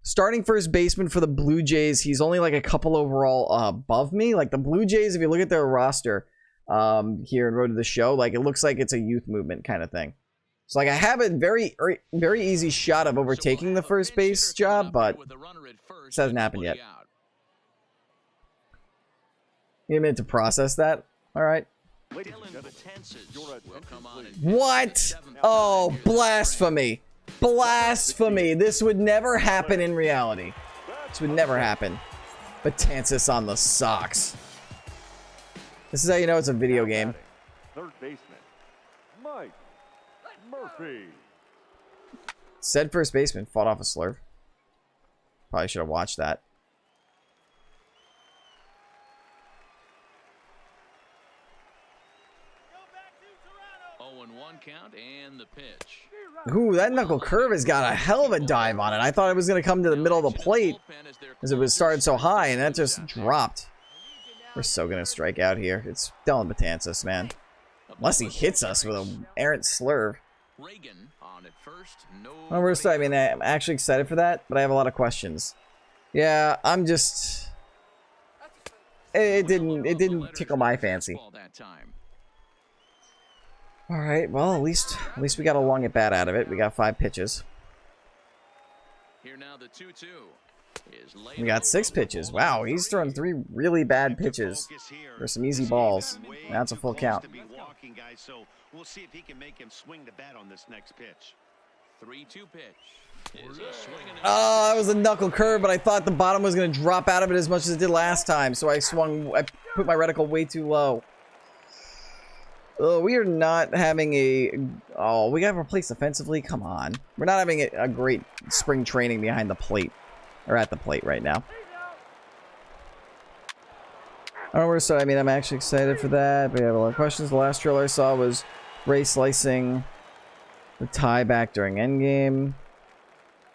starting first baseman for the Blue Jays, he's only like a couple overall above me. Like the Blue Jays, if you look at their roster here in Road to the Show, like it looks like it's a youth movement kind of thing. So like I have a very easy shot of overtaking the first base job, but this hasn't happened yet. Need a minute to process that. All right. What? Oh, blasphemy. Blasphemy. This would never happen in reality. This would never happen. Betances on the socks. This is how you know it's a video game. Third baseman, Mike Murphy. Said first baseman fought off a slurve. Probably should have watched that. 0-1 count and the pitch. Ooh, that knuckle curve has got a hell of a dive on it. I thought it was going to come to the middle of the plate as it was started so high, and that just dropped. We're so gonna strike out here. It's Dylan Betances, man. Unless he hits us with an errant slurve. Reagan on at first. No. Oh, we're still, I mean, I'm actually excited for that, but I have a lot of questions. Yeah, I'm just. It didn't tickle my fancy. All right, well, at least we got a long at bat out of it. We got 5 pitches. Here now the 2-2. We got 6 pitches. Wow, he's throwing 3 really bad pitches for some easy balls. That's a full count. So we'll see if he can make him swing the bat on this next pitch. 3-2 pitch. Oh, that was a knuckle curve, but I thought the bottom was going to drop out of it as much as it did last time, so I put my reticle way too low. Oh, we are not having a... Oh, we got replaced offensively? Come on. We're not having a great spring training behind the plate. Or at the plate right now. I don't know where to start. I mean, I'm actually excited for that. We have a lot of questions. The last trailer I saw was Ray slicing the tie back during Endgame.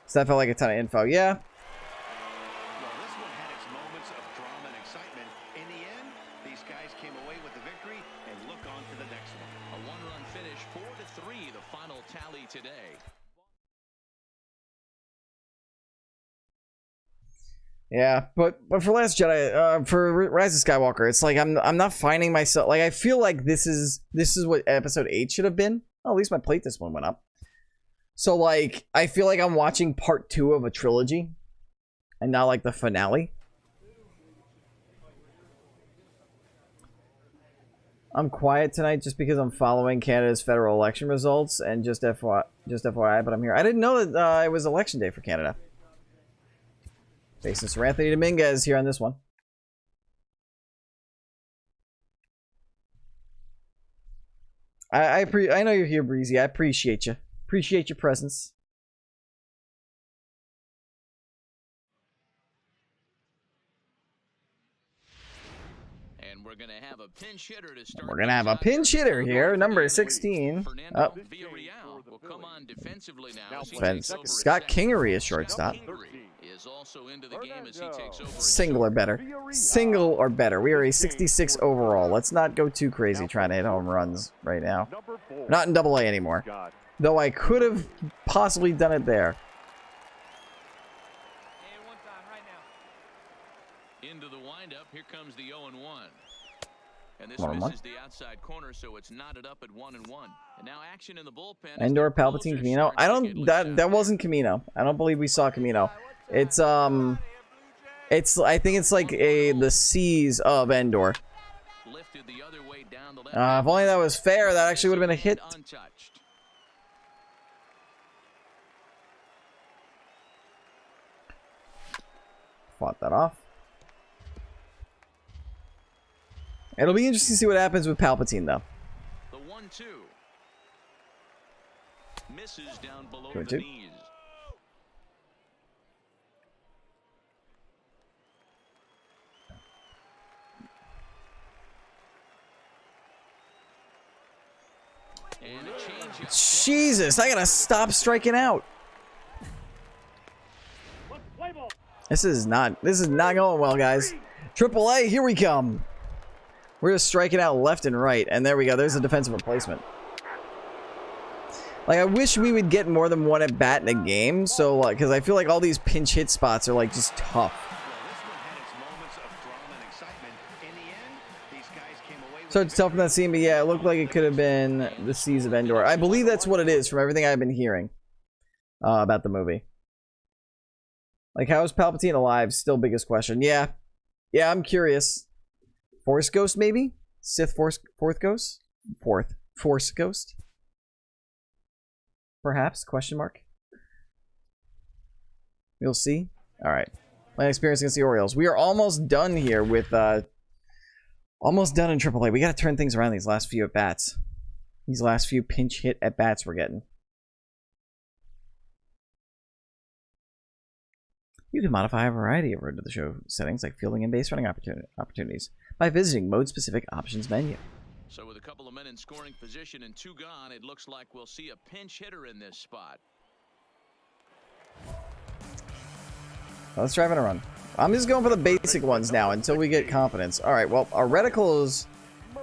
So that felt like a ton of info. Yeah. Well, this one had its moments of drama and excitement. In the end, these guys came away with the victory and look on to the next one. A one-run finish, 4-3, the final tally today. Yeah, but for Last Jedi, for Rise of Skywalker, it's like I'm not finding myself, like I feel like this is what episode 8 should have been. Oh, at least my plate this one went up. So like I feel like I'm watching part 2 of a trilogy and not like the finale. I'm quiet tonight just because I'm following Canada's federal election results, and just FYI, but I'm here. I didn't know that it was election day for Canada. Facing Sir Anthony Dominguez here on this one. I know you're here, Breezy. I appreciate you. Appreciate your presence. And we're gonna have a pinch hitter to start. We're gonna have a pinch hitter here, number 16. Oh. Will come on defensively now. Scott Kingery is shortstop. Is also into the game as he takes over. Single or better. Single or better. We are a 66 overall. Let's not go too crazy trying to hit home runs right now. Not in Double-A anymore. Though I could have possibly done it there. Into the windup. Here comes the 0-1. And this misses the outside corner, so it's knotted up at 1-1. And now action in the bullpen. Endor, Palpatine, Camino. I don't. That wasn't Camino. I don't believe we saw Camino. It's I think it's like the C's of Endor. If only that was fair, that actually would have been a hit. Fought that off. It'll be interesting to see what happens with Palpatine, though. The 1-2 misses down below Go the to. knees. And a change. Jesus, I gotta stop striking out. This is not going well, guys. AAA, here we come. We're just striking out left and right, and there we go. There's a defensive replacement. Like, I wish we would get more than one at bat in a game, so because I feel like all these pinch hit spots are like just tough. So it's tough from that scene, but yeah, it looked like it could have been the Seas of Endor. I believe that's what it is from everything I've been hearing about the movie. Like, how is Palpatine alive? Still biggest question. Yeah, I'm curious. Force Ghost, maybe? Sith Force Ghost? Force Ghost? Perhaps? Question mark. We'll see. All right. My experience against the Orioles. We are almost done here with almost done in AAA. We got to turn things around these last few at bats. These last few pinch hit at bats we're getting. You can modify a variety of Road to the Show settings like fielding and base running opportunities by visiting mode-specific options menu. So with a couple of men in scoring position and 2 gone, it looks like we'll see a pinch hitter in this spot. Let's drive in a run. I'm just going for the basic ones now until we get confidence. Alright, well, our reticle is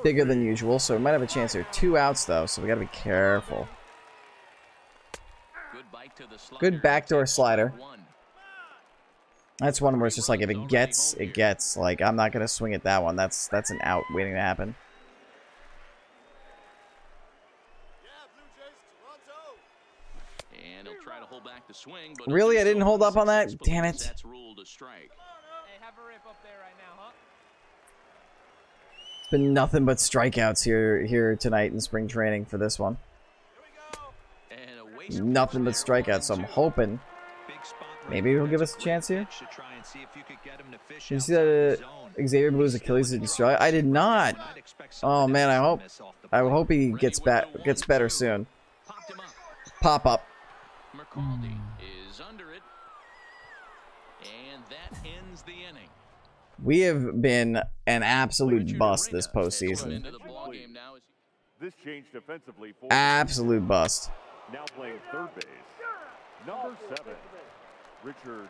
bigger than usual, so we might have a chance here. 2 outs, though, so we gotta be careful. Good backdoor slider. That's one where it's just like, if it gets, it gets. Like, I'm not gonna swing at that one. That's an out waiting to happen. And he'll try to hold back the swing, but Really? I didn't hold up on that? Damn it. That's ruled a strike. Hey, have a rip up there right now, huh? It's been nothing but strikeouts here tonight in spring training for this one. And a waste Nothing but strikeouts, so I'm hoping maybe he'll give us a chance here. Did you see that Xavier Blue's Achilles did destroy? I did not. Oh man, I hope he gets better soon. popped him up. Pop up. McCaldy is under it. And that ends the inning. We have been an absolute bust this postseason. This changed defensively for Absolute bust. now playing third base. Number 7, Richard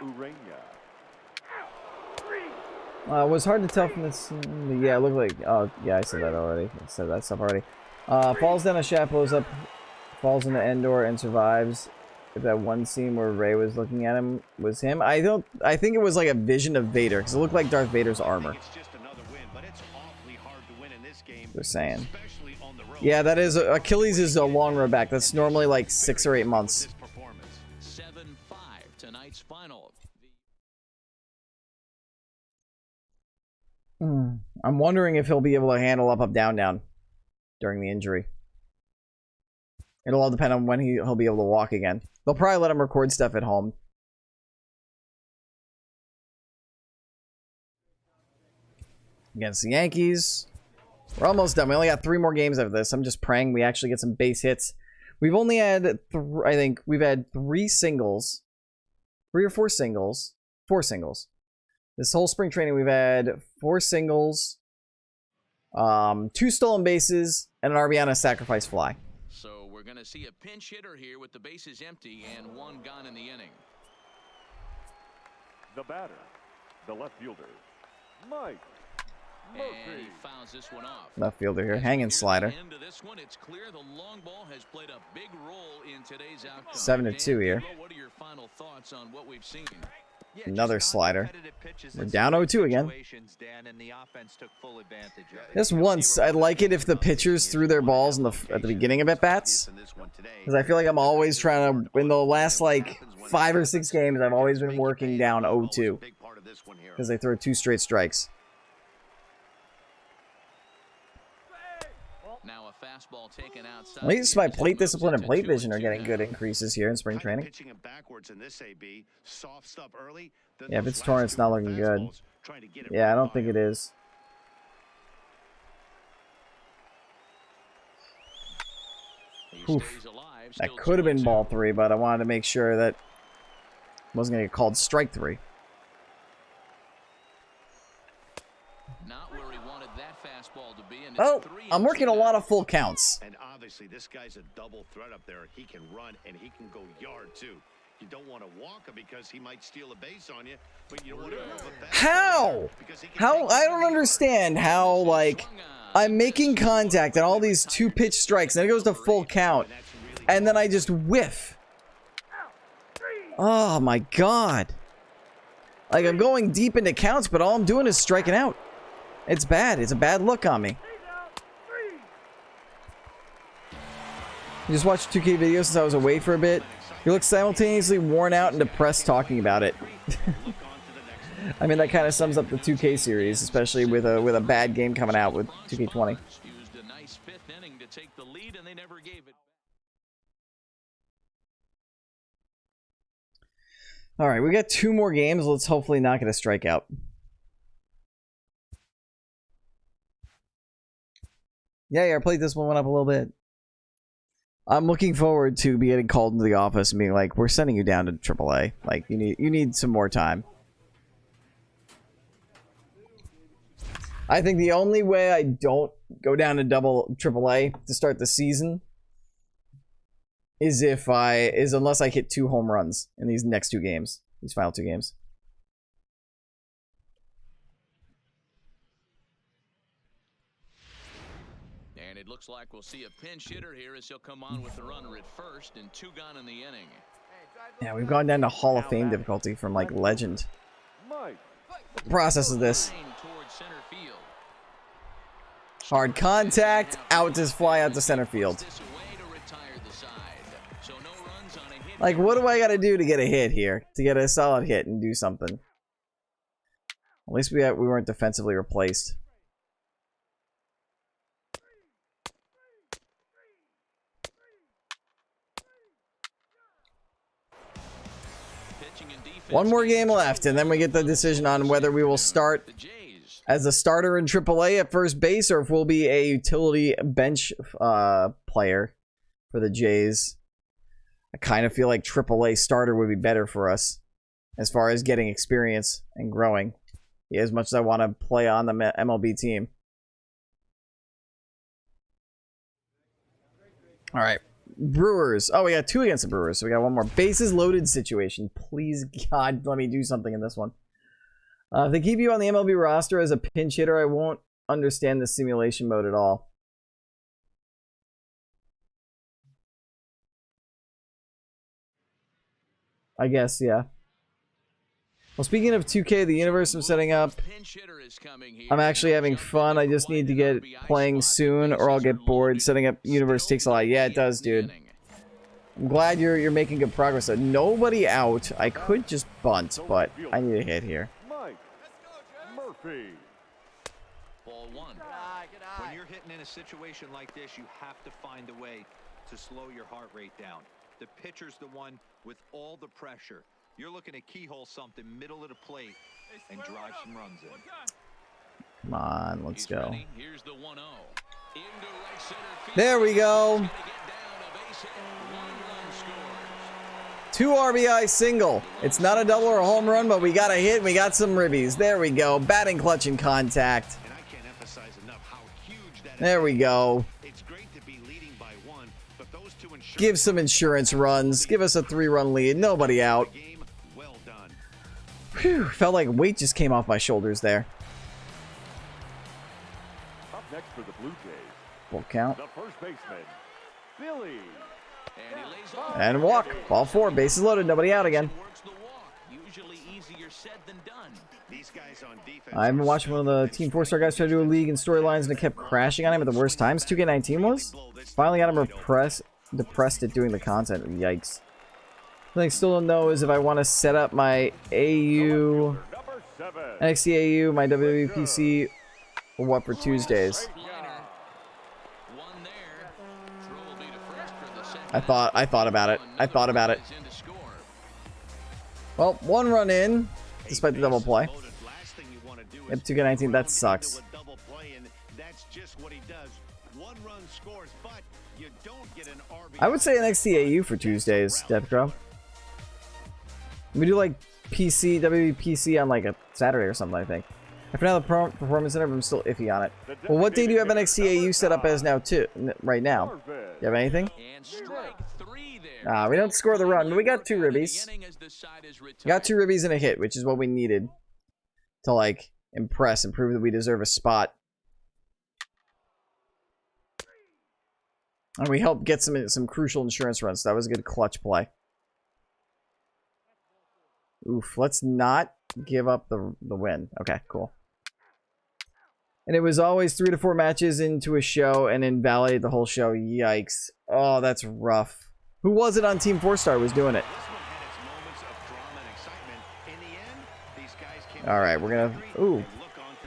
Urena. It was hard to tell from this. Yeah, it looked like. Oh, yeah, I said that already. I said that stuff already. Falls down a shaft, blows up, falls into Endor, and survives. If that one scene where Ray was looking at him was him, I think it was like a vision of Vader because it looked like Darth Vader's armor. They're saying. Yeah, that is Achilles is a long road back. That's normally like 6 or 8 months. 7-5 tonight's final. I'm wondering if he'll be able to handle up, down, down during the injury. It'll all depend on when he'll be able to walk again. They'll probably let him record stuff at home. Against the Yankees. We're almost done. We only got 3 more games of this. I'm just praying we actually get some base hits. We've only had, I think, we've had 3 singles. 3 or 4 singles. 4 singles. This whole spring training, we've had 4 singles, 2 stolen bases, and an RBI on a sacrifice fly. So we're going to see a pinch hitter here with the bases empty and 1 gone in the inning. The batter, the left fielder, Mike Murphy. And he fouls this one off. Left fielder here, hanging slider. End of this one, it's clear the long ball has played a big role in today's outcome. 7-2 here. What are your final thoughts on what we've seen? Another slider. We're down 0-2 again. Just once, I'd like it if the pitchers threw their balls at the beginning of at-bats. Because I feel like I'm always trying to, in the last like 5 or 6 games, I've always been working down 0-2. Because they throw 2 straight strikes. Now a fastball taken outside. At least my plate discipline and plate vision are getting good increases here in spring training. Yeah, if it's torn, it's not looking good. Yeah, I don't think it is. Oof. That could have been ball 3, but I wanted to make sure that it wasn't going to get called strike 3. Not where he wanted that fastball to be. And Oh, I'm working a lot of full counts. And obviously, this guy's a double threat up there. He can run and he can go yard too. You don't want to walk him because he might steal a base on you, but you don't want to move a fast How? How? I don't understand how, like, I'm making contact and all these 2-pitch strikes, and it goes to full count, and then I just whiff. Oh my god. Like, I'm going deep into counts, but all I'm doing is striking out. It's bad. It's a bad look on me. I just watched 2K videos since I was away for a bit. You look simultaneously worn out and depressed talking about it. I mean, that kind of sums up the 2K series, especially with a bad game coming out with 2K20. Used a nice 5th inning to take the lead, and they never gave it. All right, we got 2 more games. Let's hopefully not get a strikeout. Yeah, our plate this one went up a little bit. I'm looking forward to be getting called into the office and being like, "We're sending you down to AAA. Like, you need some more time." I think the only way I don't go down to AAA to start the season is unless I hit 2 home runs in these next 2 games. these final 2 games. And it looks like we'll see a pinch hitter here as he'll come on with the runner at first and 2 gone in the inning. Yeah, we've gone down to Hall of Fame difficulty from like legend. The process of this. Hard contact, out to fly out to center field. Like, what do I got to do to get a hit here? To get a solid hit and do something. At least we weren't defensively replaced. One more game left, and then we get the decision on whether we will start as a starter in AAA at first base, or if we'll be a utility bench player for the Jays. I kind of feel like AAA starter would be better for us as far as getting experience and growing, as much as I want to play on the MLB team. All right. Brewers. Oh, we got 2 against the Brewers, so we got one more. Bases loaded situation. Please, God, let me do something in this one. If they keep you on the MLB roster as a pinch hitter, I won't understand the simulation mode at all. I guess, yeah. Well, speaking of 2K, the universe I'm setting up, I'm actually having fun. I just need to get playing soon, or I'll get bored. Setting up universe takes a lot. Yeah, it does, dude. I'm glad you're making good progress. So nobody out. I could just bunt, but I need a hit here. Murphy. Ball 1. When you're hitting in a situation like this, you have to find a way to slow your heart rate down. The pitcher's the one with all the pressure. You're looking to keyhole something middle of the plate and drive some runs in. Come on, let's go. Here's the 1-0. Into right center field. There we go. 2 RBI single. It's not a double or a home run, but we got a hit and we got some ribbies. There we go. Batting clutch and contact. And I can't emphasize enough how huge that There we go. It's great to be leading by 1, but those 2 insurance Give some insurance runs. Give us a 3-run lead. Nobody out. game, well done. Whew, felt like weight just came off my shoulders there. Up next for the Blue Jays, Full count. the first baseman, Billy. And he lays off. And walk. Ball 4. Bases loaded. Nobody out again. Works the walk. Usually easier said than done. These guys on defense. I've been watching one of the Team 4-star guys try to do a league and storylines, and it kept crashing on him at the worst times. 2K19 was? Finally got him depressed at doing the content. Yikes. The thing I still don't know is if I want to set up my AU, Number 7. NXT AU, my WWPC, or what for Tuesdays. One there. Throw will be to first for the second. I thought about it. I thought about it. Is in to score. Well, 1 run in, despite the double play. Last thing you want to do Yep, is 2K19, that sucks. do a double play, and that's just what he does. 1 run scores, but you don't get an RBI. I would say NXT AU for Tuesdays, Depcro. We do like WWPC on like a Saturday or something, I think. For now, the Performance Center, I'm still iffy on it. Well, what day do you have NXT AU set up as now, too? Right now? You have anything? And strike 3 there. We don't score the run, but we got 2 ribbies. The inning as the side is retired. Got 2 ribbies and a hit, which is what we needed to, like, impress and prove that we deserve a spot. And we helped get some crucial insurance runs, so that was a good clutch play. Oof, let's not give up the win. Okay, cool. And it was always 3 to 4 matches into a show and invalidate the whole show. Yikes. Oh, that's rough. Who was it on Team 4-Star was doing it? This one had its moments of drama and excitement. In the end, these guys came All right, we're going to... Ooh.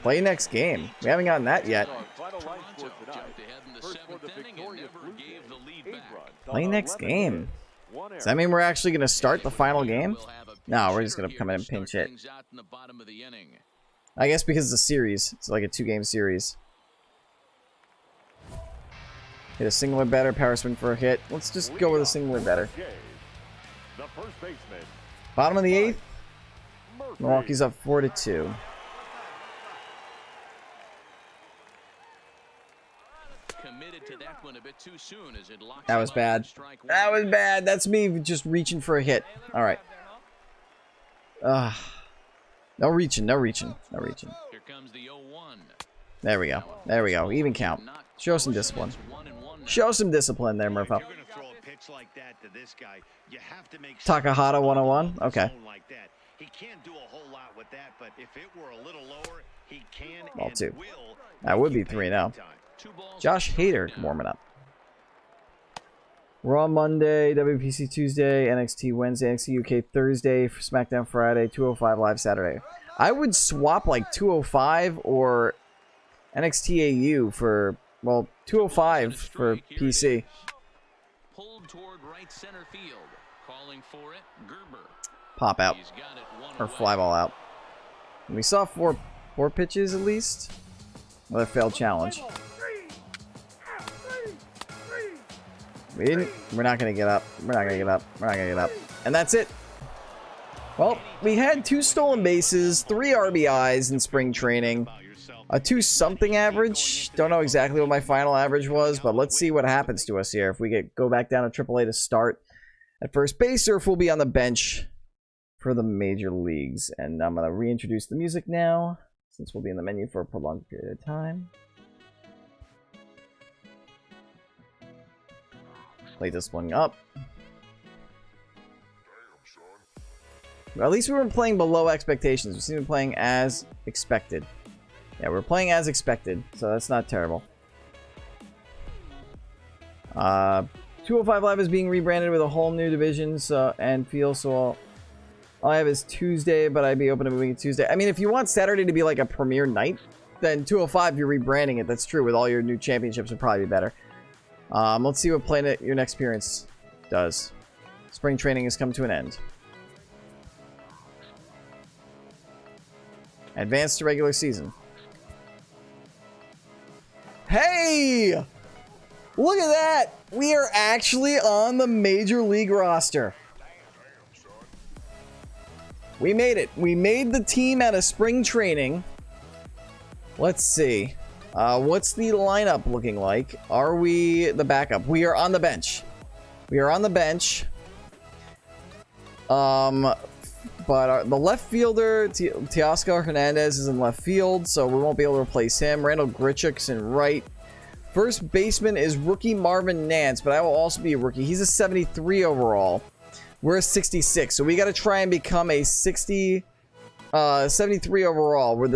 Play next game. We haven't gotten that yet. Final line score Toronto tonight. jumped ahead in the First for the 7th inning and victorious never Blue gave the lead Jays. 8 back. runs Play on next 11 game. hits, 1 Does that mean we're actually going to start the final game? We'll have a No, we're pinch just going to hitter come in here and to pinch start it. things out in the bottom of the inning. I guess because it's a series. It's like a 2-game series. Hit a single or better. Power swing for a hit. Let's just go with a single or better. Jays, the first baseman, Bottom of the 8th. Murphy. Milwaukee's up 4-2. Committed to that one a bit too soon as it locks That him was up bad. with strike That one. was bad. That's me just reaching for a hit. All right. No reaching, no reaching, no reaching. Here comes the 0-1. There we go. There we go. Even count. Show some discipline. Show some discipline there, Murpho. You're going to throw a pitch like that to this guy. You have to make Takahata 101. Okay. like that. He can't do a whole lot with that, but if it were a little lower, he can Ball and 2. will. That would be 3-0. Josh Hader warming up. Raw Monday, WPC Tuesday, NXT Wednesday, NXT UK Thursday, SmackDown Friday, 205 Live Saturday. I would swap like 205 or NXT AU for, well, 205 for PC. Pulled toward right center field. Calling for it, Gerber. Pop out. He's got it one Or away. fly ball out. And we saw four pitches at least. Another failed challenge. We didn't. We're not gonna get up. We're not gonna get up. We're not gonna get up. And that's it. Well, we had 2 stolen bases, 3 RBIs in spring training, a 2-something average. Don't know exactly what my final average was, but let's see what happens to us here. If we go back down to AAA to start at first base, or if we'll be on the bench for the major leagues. And I'm gonna reintroduce the music now, since we'll be in the menu for a prolonged period of time. Play this one up. Well, at least we weren't playing below expectations. We seem to be playing as expected. Yeah, we're playing as expected, so that's not terrible. 205 Live is being rebranded with a whole new division and feel, so all I have is Tuesday, but I'd be open to moving it Tuesday. I mean, if you want Saturday to be like a premiere night, then 205, you're rebranding it. That's true. With all your new championships, would probably be better. Let's see what Planet Your Next Appearance does. Spring training has come to an end. Advanced to regular season. Hey! Look at that! We are actually on the Major League roster. We made it. We made the team out of spring training. Let's see. What's the lineup looking like? Are we the backup? We are on the bench. We are on the bench. But the left fielder, Teoscar Hernandez, is in left field, so we won't be able to replace him. Randall Grichuk's in right. First baseman is rookie Marvin Nance, but I will also be a rookie. He's a 73 overall. We're a 66, so we got to try and become a 73 overall. We're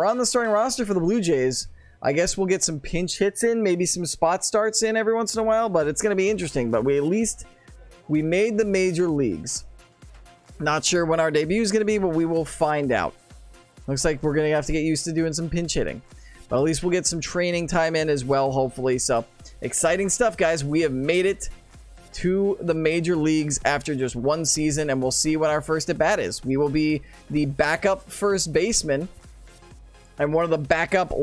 on the starting roster for the Blue Jays. I guess we'll get some pinch hits in, maybe some spot starts in every once in a while, but it's going to be interesting. But we made the major leagues. Not sure when our debut is going to be, but we will find out. Looks like we're going to have to get used to doing some pinch hitting. But at least we'll get some training time in as well, hopefully. So, exciting stuff, guys. We have made it to the major leagues after just 1 season, and we'll see when our first at-bat is. We will be the backup first baseman and one of the backup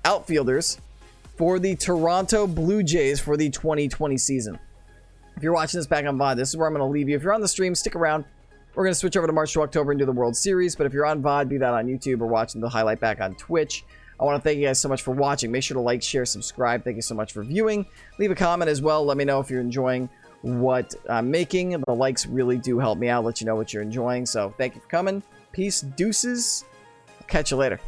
outfielders for the Toronto Blue Jays for the 2020 season. If you're watching this back on VOD, this is where I'm going to leave you. If you're on the stream, stick around. We're going to switch over to March to October and do the World Series. But if you're on VOD, do that on YouTube or watching the highlight back on Twitch. I want to thank you guys so much for watching. Make sure to like, share, subscribe. Thank you so much for viewing. Leave a comment as well. Let me know if you're enjoying what I'm making. The likes really do help me out. Let you know what you're enjoying. So thank you for coming. Peace. Deuces. I'll catch you later.